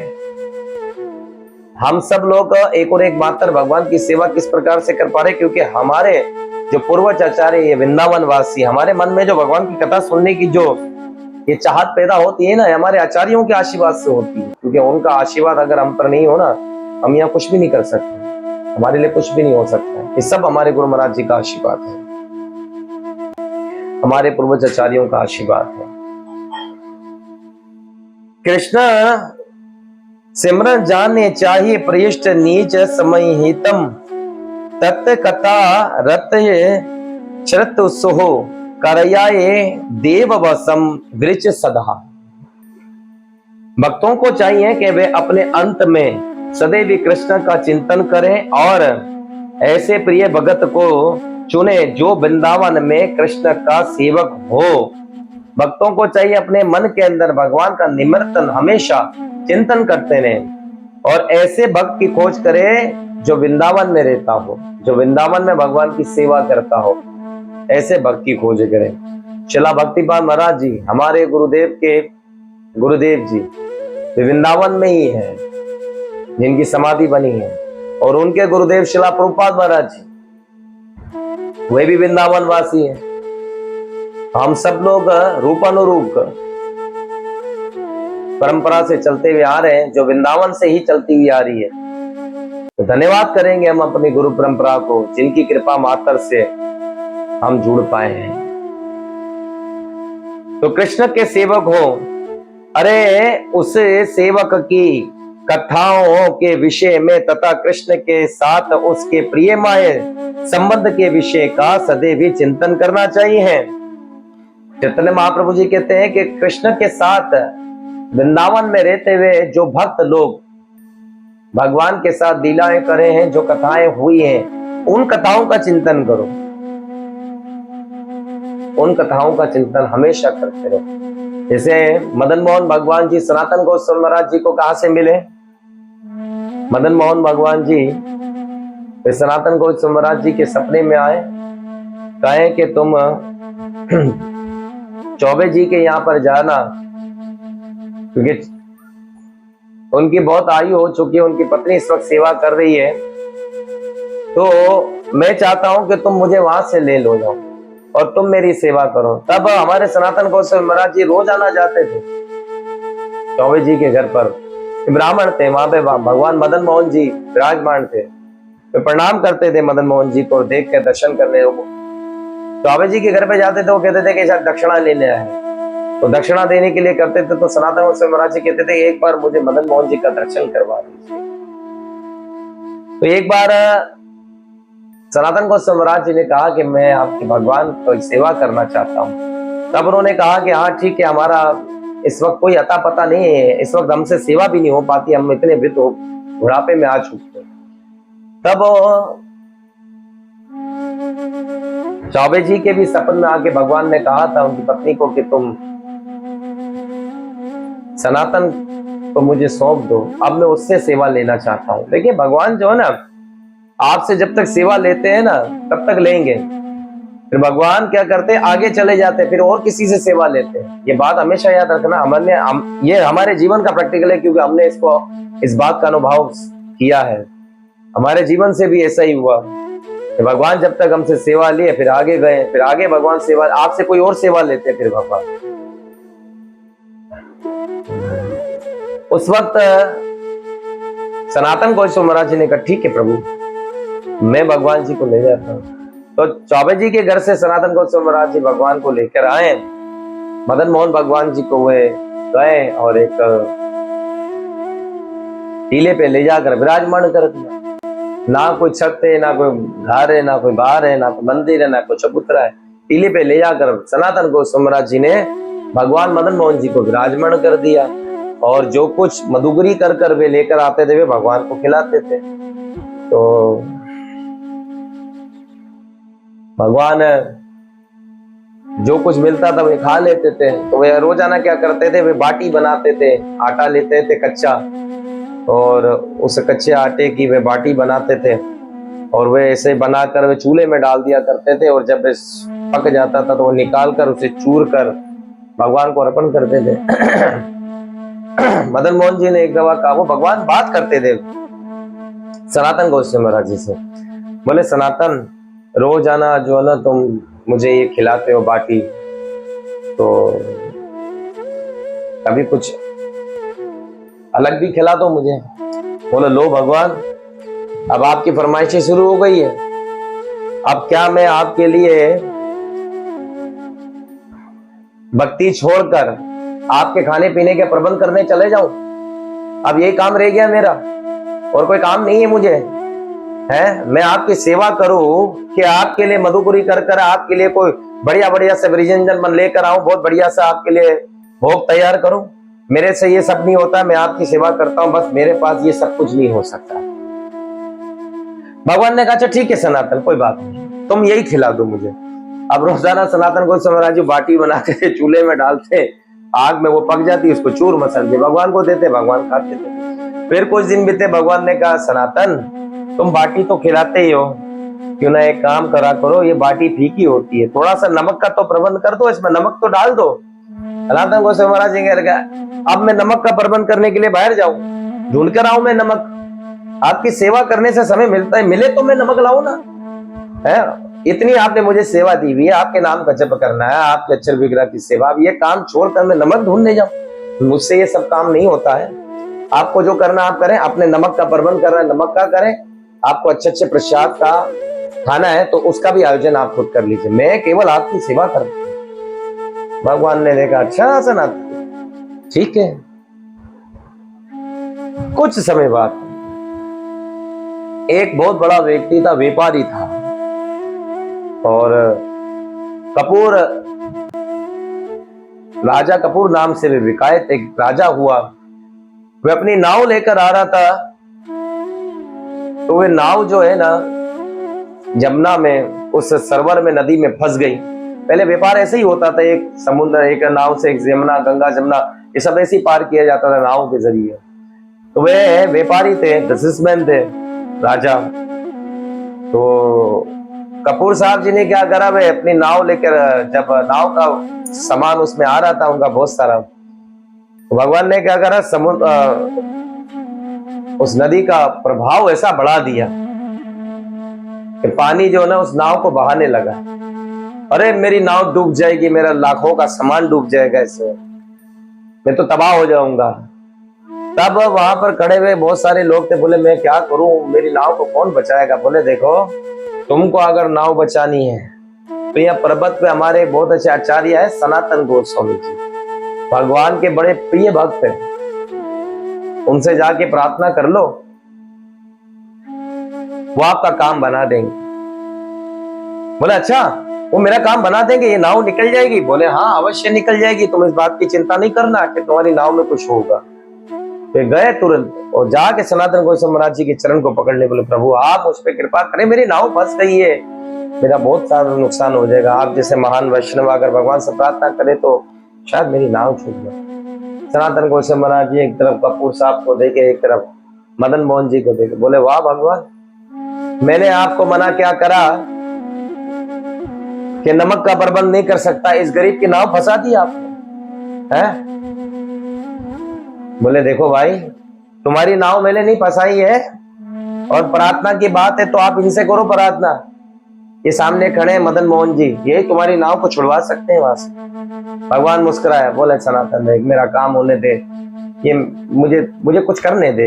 हम सब लोग एक और एक मात्र भगवान की सेवा किस प्रकार से कर पा रहे? क्योंकि हमारे जो पूर्वज आचार्य ये वृंदावन वासी, हमारे मन में जो भगवान की कथा सुनने की जो ये चाहत पैदा होती है ना, हमारे आचार्यों के आशीर्वाद से होती है। क्योंकि उनका आशीर्वाद अगर हम पर नहीं हो ना, हम यहाँ कुछ भी नहीं कर सकते, हमारे लिए कुछ भी नहीं हो सकता। ये सब हमारे गुरु महाराज जी का आशीर्वाद है, हमारे पूर्वज आचार्यों का आशीर्वाद है। कृष्ण सिमरन जाने चाहिए प्रयिष्ट नीच समय हितम, तत् कथा रत श्रत सुहो करयाए देव वसम वृच सदा। भक्तों को चाहिए कि वे अपने अंत में सदैव कृष्ण का चिंतन करें और ऐसे प्रिय भगत को चुने जो वृंदावन में कृष्ण का सेवक हो। भक्तों को चाहिए अपने मन के अंदर भगवान का निरंतर हमेशा चिंतन करते रहें और ऐसे भक्त की खोज करें जो वृंदावन में रहता हो, जो वृंदावन में भगवान की सेवा करता हो। ऐसे भक्त की खोज करें। शिला भक्तिपाद महाराज जी हमारे गुरुदेव के गुरुदेव जी वृंदावन में ही है, जिनकी समाधि बनी है, और उनके गुरुदेव शिला प्रभुपाद महाराज जी वे भी वृंदावन वासी है। हम सब लोग रूपानुरूप परंपरा से चलते हुए आ रहे हैं, जो वृंदावन से ही चलती हुई आ रही है। तो धन्यवाद करेंगे हम अपनी गुरु परंपरा को, जिनकी कृपा मात्र से हम जुड़ पाए हैं। तो कृष्ण के सेवक हो, अरे उस सेवक की कथाओं के विषय में तथा कृष्ण के साथ उसके प्रियमय संबंध के विषय का सदैव ही चिंतन करना चाहिए। चैतन्य महाप्रभु जी कहते हैं कि कृष्ण के साथ वृंदावन में रहते हुए जो भक्त लोग भगवान के साथ लीलाएं करे हैं, जो कथाएं हुई हैं, उन कथाओं का चिंतन करो, उन कथाओं का चिंतन हमेशा करते रहो। जैसे मदन मोहन भगवान जी सनातन गोस्वामी महाराज जी को कहां से मिले? मदन मोहन भगवान जी सनातन गोस्वामी महाराज जी के सपने में आए, कहे कि तुम चौबे जी के यहाँ पर जाना, क्योंकि उनकी बहुत आयु हो चुकी है, उनकी पत्नी इस वक्त सेवा कर रही है, तो मैं चाहता हूं कि तुम मुझे वहां से ले लो जाओ और तुम मेरी सेवा करो। तब हमारे सनातन गोस्वामी महाराज जी रोज आना जाते थे चौबे जी के घर पर। ब्राह्मण थे वहां पे, भगवान मदन मोहन जी विराजमान थे, वे प्रणाम करते थे मदन मोहन जी को देख के, दर्शन करने। चौबे जी के घर पे जाते थे, वो कहते थे कि शायद दक्षिणा लेने आए, तो दक्षिणा देने के लिए करते थे। तो सनातन गोस्वामी महाराज जी कहते थे एक बार मुझे मदन मोहन जी का दर्शन करवा दीजिए। तो एक बार सनातन गोस्वामी महाराज जी ने कहा कि मैं आपके भगवान को सेवा करना चाहता हूँ। तब उन्होंने कहा कि हाँ ठीक है, हमारा इस वक्त कोई अता पता नहीं है, इस वक्त हमसे सेवा भी नहीं हो पाती, हम इतने वृद्ध बुढ़ापे में आ चुके हैं। तब चौबे जी के भी सपन में आके भगवान ने कहा था उनकी पत्नी को कि तुम सनातन को मुझे सौंप दो, अब मैं उससे सेवा लेना चाहता हूँ। देखिए भगवान जो है ना, आपसे जब तक सेवा लेते हैं ना तब तक लेंगे, फिर भगवान क्या करते हैं, आगे चले जाते हैं, फिर और किसी से सेवा लेते हैं। ये बात हमेशा याद रखना। ये हमारे जीवन का प्रैक्टिकल है, क्योंकि हमने इस बात का अनुभव किया है। हमारे जीवन से भी ऐसा ही हुआ। भगवान जब तक हमसे सेवा लिए, फिर आगे गए, फिर आगे भगवान सेवा, आपसे कोई और सेवा लेते हैं, फिर भगवान। उस वक्त सनातन गोस्वामी महाराज जी ने कहा ठीक है प्रभु, मैं भगवान जी को ले जाता हूँ। तो चौबे जी के घर से सनातन गोस्वामी महाराज जी भगवान को लेकर आए। मदन मोहन भगवान जी को वे गए और एक टीले पे ले जाकर विराजमान कर दिया। ना कोई छत है, ना कोई घर है, ना कोई बाहर है, ना कोई मंदिर है, ना कोई चबूतरा है। टीले पे ले जाकर सनातन गोस्वामी महाराज जी ने भगवान मदन मोहन जी को विराजमान कर दिया, और जो कुछ मधुगरी कर कर वे लेकर आते थे वे भगवान को खिलाते थे। तो भगवान जो कुछ मिलता था वे खा लेते थे। तो वे रोजाना क्या करते थे, वे बाटी बनाते थे, आटा लेते थे कच्चा, और उस कच्चे आटे की वे बाटी बनाते थे, और वे ऐसे बनाकर वे चूल्हे में डाल दिया करते थे, और जब पक जाता था तो वो निकाल कर उसे चूर कर भगवान को अर्पण करते थे। मदन मोहन जी ने एक दफा कहा, वो भगवान बात करते थे सनातन गोस्वामी महाराज जी से, बोले सनातन रोजाना जो है ना तुम मुझे ये खिलाते हो बाटी, तो कभी कुछ अलग भी खिला दो मुझे। बोले लो भगवान, अब आपकी फरमाइशें शुरू हो गई है, अब क्या मैं आपके लिए भक्ति छोड़कर आपके खाने पीने के प्रबंध करने चले जाऊं? अब यही काम रह गया मेरा, और कोई काम नहीं है मुझे, है मैं आपकी सेवा करूं कि आपके लिए मधुपुरी कर कर आपके लिए कोई बढ़िया बढ़िया से व्यंजन बन लेकर आऊं, बहुत बढ़िया सा आपके लिए भोग तैयार करूं? मेरे से ये सब नहीं होता, मैं आपकी सेवा करता हूं, बस मेरे पास ये सब कुछ नहीं हो सकता। भगवान ने कहा अच्छा ठीक है सनातन, कोई बात नहीं, तुम यही खिला दो मुझे। अब रोजाना सनातन गोस्वामी महाराज जी बाटी बनाते चूल्हे में डालते, आग में वो पक जाती, उसको चूर मसल के भगवान को देते, भगवान खाते थे। फिर कुछ दिन बीते, भगवान ने कहा सनातन तुम बाटी तो खिलाते ही हो, क्यों ना एक काम करा करो, ये बाटी फीकी होती है, थोड़ा सा नमक का तो प्रबंध कर दो, इसमें नमक तो डाल दो। सनातन गोस्वामी महाराज जी ने कहा अब मैं नमक का प्रबंध करने के लिए बाहर जाऊं, ढूंढ कर आऊं मैं नमक? आपकी सेवा करने से समय मिलता है, मिले तो मैं नमक लाऊं ना, है? इतनी आपने मुझे सेवा दी हुई है, आपके नाम का जप करना है, आपके अक्षर विग्रह की सेवा, अब ये काम छोड़कर मैं नमक ढूंढने जाऊं? मुझसे ये सब काम नहीं होता है। आपको जो करना आप करें, अपने नमक का प्रबंध करना है नमक का करें, आपको अच्छे अच्छे प्रसाद का खाना है तो उसका भी आयोजन आप खुद कर लीजिए, मैं केवल आपकी सेवा कर। भगवान ने देखा अच्छा सनातन ठीक है। कुछ समय बाद एक बहुत बड़ा व्यक्ति था, व्यापारी था, और कपूर राजा कपूर नाम से वे विकायत एक राजा हुआ। वे अपनी नाव लेकर आ रहा था, तो वे नाव जो है ना जमुना में, उस सरोवर में, नदी में फंस गई। पहले व्यापार ऐसे ही होता था, एक समुद्र, एक नाव से एक यमुना, गंगा जमुना, ये सब ऐसे ही पार किया जाता था नाव के जरिए। तो वे व्यापारी थे, बिजनेसमैन थे राजा। तो कपूर साहब जी ने क्या करा, वे अपनी नाव लेकर, जब नाव का सामान उसमें आ रहा था उनका बहुत सारा, तो भगवान ने क्या करा, समुद्र उस नदी का प्रभाव ऐसा बढ़ा दिया कि पानी जो है ना उस नाव को बहाने लगा। अरे मेरी नाव डूब जाएगी, मेरा लाखों का सामान डूब जाएगा, इससे मैं तो तबाह हो जाऊंगा। तब वहां पर खड़े हुए बहुत सारे लोग थे, बोले मैं क्या करूं, मेरी नाव को कौन बचाएगा। बोले देखो, तुमको अगर नाव बचानी है तो यहाँ पर्वत पे हमारे बहुत अच्छे आचार्य है सनातन गोस्वामी जी, भगवान के बड़े प्रिय भक्त हैं, उनसे जाके प्रार्थना कर लो, वो आपका काम बना देंगे। बोले अच्छा, वो मेरा काम बना देंगे, ये नाव निकल जाएगी। बोले हाँ अवश्य निकल जाएगी, तुम इस बात की चिंता नहीं करना कि तुम्हारी नाव में कुछ होगा। वे गए तुरंत और जाके सनातन गोस्वामी महाराज जी के चरण को पकड़ने, बोले प्रभु आप मुझ पर कृपा करें, मेरी नाव फंस गई है, मेरा बहुत सारा नुकसान हो जाएगा। आप जैसे महान वैष्णव अगर भगवान से प्रार्थना करे तो शायद मेरी नाव छूट जाए। सनातन गोस्वामी महाराज जी एक तरफ कपूर साहब को देखे, एक तरफ मदन मोहन जी को देखे, बोले वाह भगवान, मैंने आपको मना क्या करा कि नमक का प्रबंध नहीं कर सकता, इस गरीब की नाव फंसा दी आपने, हैं? बोले देखो भाई, तुम्हारी नाव मैंने नहीं फंसाई है, और प्रार्थना की बात है तो आप इनसे करो प्रार्थना। ये सामने खड़े हैं मदन मोहन जी, यही तुम्हारी नाव को छुड़वा सकते हैं वहां से। भगवान मुस्कुराया, बोले सनातन देख, मेरा काम होने दे, ये मुझे कुछ करने दे।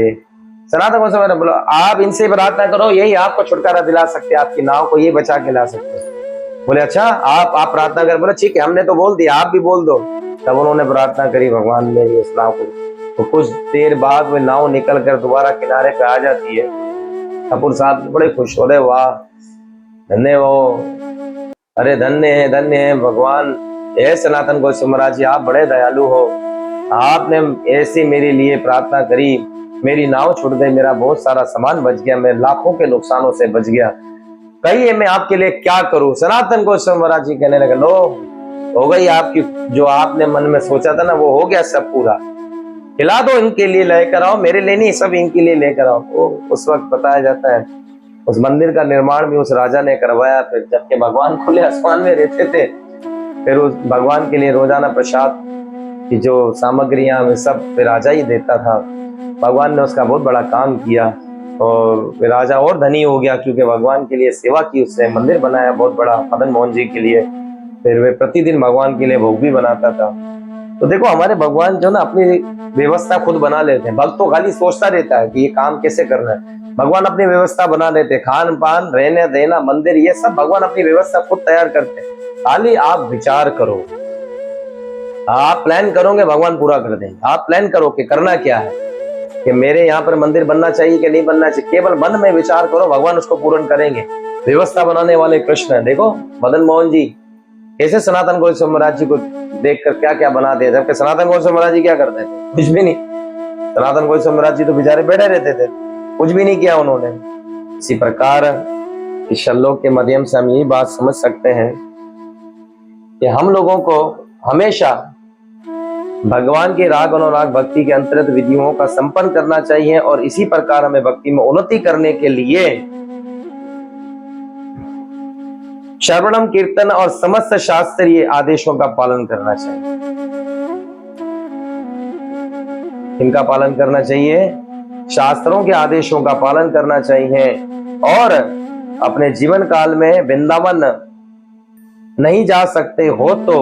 सनातन गोस्वामी ने बोला आप इनसे प्रार्थना करो, यही आपको छुटकारा दिला सकते, आपकी नाव को ये बचा के ला सकते। बोले अच्छा आप प्रार्थना कर। बोले ठीक है, हमने तो बोल दिया, आप भी बोल दो। तब उन्होंने प्रार्थना करी, भगवान मेरी इस नाव को, तो कुछ देर बाद वो नाव निकल कर दोबारा किनारे पे आ जाती है। कपूर साहब बड़े खुश हो रहे, वाह धन्य हो, अरे धन्य है भगवान, हे सनातन गोस्वामी महाराज जी आप बड़े दयालु हो, आपने ऐसी मेरे लिए प्रार्थना करी, मेरी नाव छूट गई, मेरा बहुत सारा सामान बच गया, मैं लाखों के नुकसानों से बच गया, कहिए मैं आपके लिए क्या करूं। सनातन गोस्वामी महाराज जी कहने लगे, लो हो गई आपकी, जो आपने मन में सोचा था ना वो हो गया सब पूरा, खिला दो, इनके लिए लेकर आओ, मेरे लिए नहीं, सब इनके लिए लेकर आओ। तो उस वक्त बताया जाता है उस मंदिर का निर्माण भी उस राजा ने करवाया। फिर जबकि भगवान खुले आसमान में रहते थे, फिर उस भगवान के लिए रोजाना प्रसाद की जो सामग्रियां वे सब फिर राजा ही देता था। भगवान ने उसका बहुत बड़ा काम किया और वे राजा और धनी हो गया, क्योंकि भगवान के लिए सेवा की, उसने मंदिर बनाया बहुत बड़ा मदन मोहन जी के लिए। फिर वे प्रतिदिन भगवान के लिए भोग भी बनाता था। तो देखो हमारे भगवान जो ना अपनी व्यवस्था खुद बना लेते हैं, भक्त तो खाली सोचता रहता है कि ये काम कैसे करना है, भगवान अपनी व्यवस्था बना लेते हैं, खान पान रहने देना मंदिर ये सब भगवान अपनी व्यवस्था खुद तैयार करते हैं। खाली आप विचार करो, आप प्लान करोगे भगवान पूरा कर देंगे। आप प्लान करो कि करना क्या है, कि मेरे यहाँ पर मंदिर बनना चाहिए कि नहीं बनना चाहिए, केवल मन में विचार करो, भगवान उसको पूर्ण करेंगे। व्यवस्था बनाने वाले कृष्ण है। देखो मदन मोहन जी कैसे सनातन गोस्वामी महाराज जी को देखकर क्या क्या बना दिया, जबकि सनातन गोस्वामी महाराज जी क्या करते थे, कुछ भी नहीं। सनातन गोस्वामी महाराज जी तो बेचारे बैठे रहते थे, कुछ भी नहीं किया उन्होंने। इसी प्रकार इस श्लोक के माध्यम से हम यही बात समझ सकते हैं कि हम लोगों को हमेशा भगवान के राग अनुराग भक्ति के अंतर्गत विधियों का संपन्न करना चाहिए, और इसी प्रकार हमें भक्ति में उन्नति करने के लिए श्रवणम कीर्तन और समस्त शास्त्रीय आदेशों का पालन करना चाहिए। इनका पालन करना चाहिए, शास्त्रों के आदेशों का पालन करना चाहिए, और अपने जीवन काल में वृंदावन नहीं जा सकते हो तो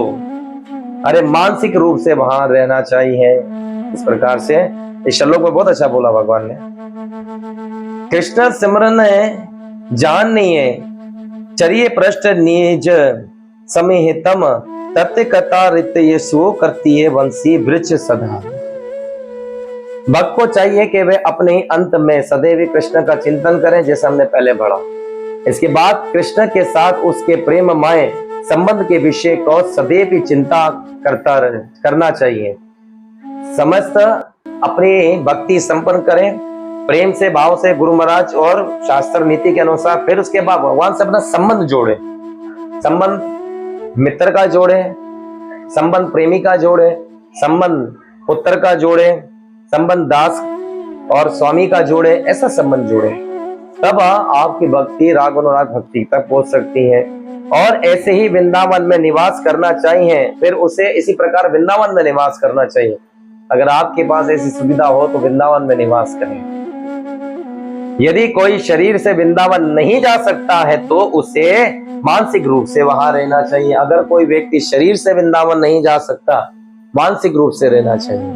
अरे मानसिक रूप से वहां रहना चाहिए। इस प्रकार से इस श्लोक में बहुत अच्छा बोला भगवान ने, कृष्ण सिमरन है जान नहीं है, चरिए पृष्ठ निज समिहितम तत्व कथा रित ये सो करती है वंशी वृक्ष सदा। भक्त को चाहिए कि वे अपने अंत में सदैव कृष्ण का चिंतन करें, जैसे हमने पहले पढ़ा। इसके बाद कृष्ण के साथ उसके प्रेममय संबंध के विषय को सदैव ही चिंता करना चाहिए। समस्त अपनी भक्ति संपन्न करें प्रेम से, भाव से, गुरु महाराज और शास्त्र नीति के अनुसार। फिर उसके बाद भगवान से अपना संबंध जोड़े, संबंध मित्र का जोड़े, संबंध प्रेमी का जोड़े, संबंध पुत्र का जोड़े, संबंध दास और स्वामी का जोड़े, ऐसा संबंध जोड़े। तब आपकी भक्ति राग अनुराग भक्ति तक पहुंच सकती है। और ऐसे ही वृंदावन में निवास करना चाहिए, फिर उसे इसी प्रकार वृंदावन में निवास करना चाहिए। अगर आपके पास ऐसी सुविधा हो तो वृंदावन में निवास करें। यदि कोई शरीर से वृंदावन नहीं जा सकता है तो उसे मानसिक रूप से वहां रहना चाहिए। अगर कोई व्यक्ति शरीर से वृंदावन नहीं जा सकता, मानसिक रूप से रहना चाहिए।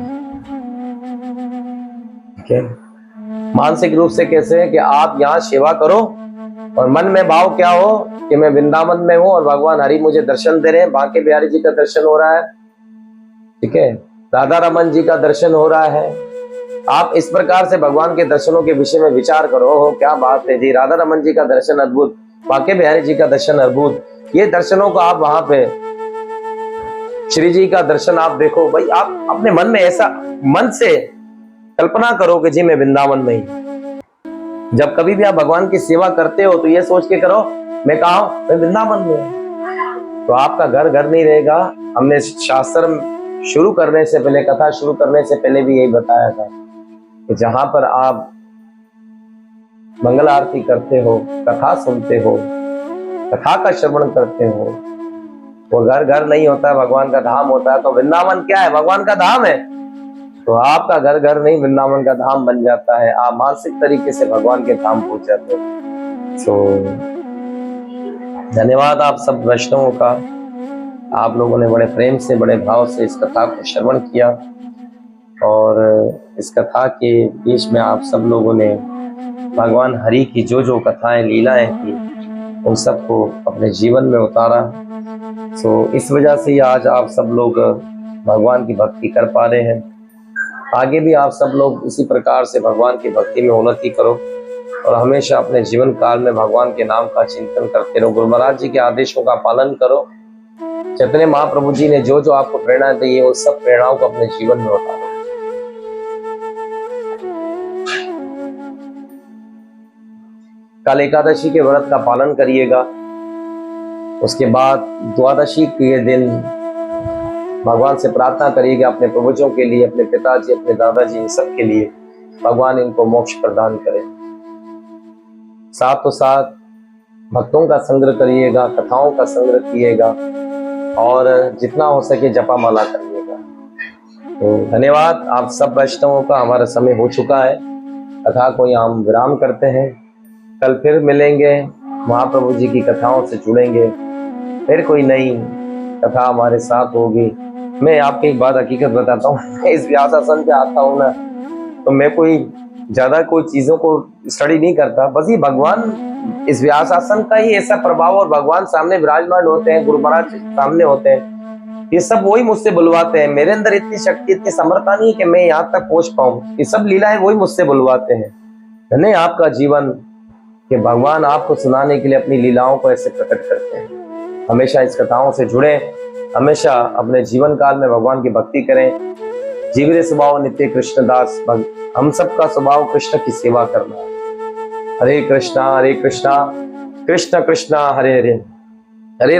ठीक है, मानसिक रूप से कैसे? कि आप यहाँ सेवा करो और मन में भाव क्या हो कि मैं वृंदावन में हूं और भगवान हरि मुझे दर्शन दे रहे हैं। बांके बिहारी जी का दर्शन हो रहा है, ठीक है, राधा रमन जी का दर्शन हो रहा है। आप इस प्रकार से भगवान के दर्शनों के विषय में विचार करो। हो क्या बात है जी, राधा रमन जी का दर्शन अद्भुत, बांके बिहारी जी का दर्शन अद्भुत। ये दर्शनों को आप वहां पे श्री जी का दर्शन आप देखो भाई। आप अपने मन में ऐसा मन से कल्पना करो कि जी मैं वृंदावन में ही। जब कभी भी आप भगवान की सेवा करते हो तो ये सोच के करो मैं कहा हूं, मैं वृंदावन में हूं। तो आपका घर घर नहीं रहेगा। हमने शास्त्र शुरू करने से पहले, कथा शुरू करने से पहले भी यही बताया था कि जहां पर आप मंगल आरती करते हो, कथा सुनते हो, कथा का श्रवण करते हो, वो घर घर नहीं होता, भगवान का धाम होता है। तो वृंदावन क्या है? भगवान का धाम है। तो आपका घर घर नहीं वृंदावन का धाम बन जाता है। आप मानसिक तरीके से भगवान के धाम पहुंच जाते हो। तो धन्यवाद आप सब वैष्णवों का। आप लोगों ने बड़े प्रेम से, बड़े भाव से इस कथा को श्रवण किया और इस कथा के बीच में आप सब लोगों ने भगवान हरि की जो जो कथाएं, लीलाएं थी, उन सबको अपने जीवन में उतारा। तो इस वजह से ही आज आप सब लोग भगवान की भक्ति कर पा रहे हैं। आगे भी आप सब लोग इसी प्रकार से भगवान की भक्ति में उन्नति करो और हमेशा अपने जीवन काल में भगवान के नाम का चिंतन करते रहो। गुरु महाराज जी के आदेशों का पालन करो। चैतन्य महाप्रभु जी ने जो जो आपको प्रेरणा दी है, वो सब प्रेरणाओं को अपने जीवन में उतारो। कल एकादशी के व्रत का पालन करिएगा। उसके बाद द्वादशी के दिन भगवान से प्रार्थना करिएगा अपने पूर्वजों के लिए, अपने पिताजी, अपने दादाजी, इन सब के लिए भगवान इनको मोक्ष प्रदान करे। साथ साथ भक्तों का संग्रह करिएगा, कथाओं का संग्रह किएगा और जितना हो सके जपा माला करिएगा। तो धन्यवाद आप सब वैष्णवों का। हमारा समय हो चुका है, कथा को यहाँ हम विराम करते हैं। कल फिर मिलेंगे, महाप्रभु जी की कथाओं से जुड़ेंगे, फिर कोई नई कथा हमारे साथ होगी। मैं आपको एक बात हकीकत बताता हूँ, मैं इस व्यास आसन पे आता हूँ ना, तो मैं कोई ज्यादा कोई चीजों को स्टडी नहीं करता। बस ये भगवान, इस व्यास आसन का ही ऐसा प्रभाव, और भगवान सामने विराजमान होते हैं, गुरु महाराज सामने होते हैं, ये सब वही मुझसे बुलवाते हैं। मेरे अंदर इतनी शक्ति, इतनी समर्था नहीं कि मैं यहाँ तक पहुंच पाऊं। ये सब लीलाएं वही मुझसे बुलवाते हैं। धन्य आपका जीवन कि भगवान आपको सुनाने के लिए अपनी लीलाओं को ऐसे प्रकट करते हैं। हमेशा इस कथाओं से जुड़े, हमेशा अपने जीवन काल में भगवान की भक्ति करें। जीवरे स्वभाव नित्य कृष्णदास, हम सबका स्वभाव कृष्ण की सेवा करना। हरे कृष्णा कृष्ण कृष्ण हरे हरे, हरे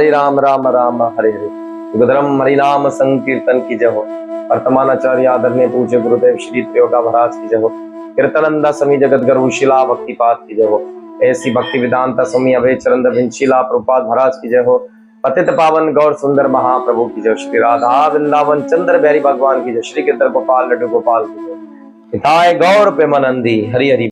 राम राम राम हरे हरे। युगधर्म हरिनाम संकीर्तन की जय हो। वर्तमानाचार्य आदरणीय पूज्य गुरुदेव श्री त्रियोगा महाराज की जय हो। कीर्तनंदा स्वामी जगत गुरु शिला भक्तिपाद की जय हो। ऐसी भक्ति वेदांता स्वामी अभय चरण विंशिला प्रभुपाद महाराज की जय हो। पतित पावन गौर सुंदर महाप्रभु की जय। श्री राधा वृंदावन चंद्र बिहारी भगवान की जय। श्री कीर्तन गोपाल लड्डू गोपाल की जय। हिताय गौर प्रेमानंदी हरि हरि।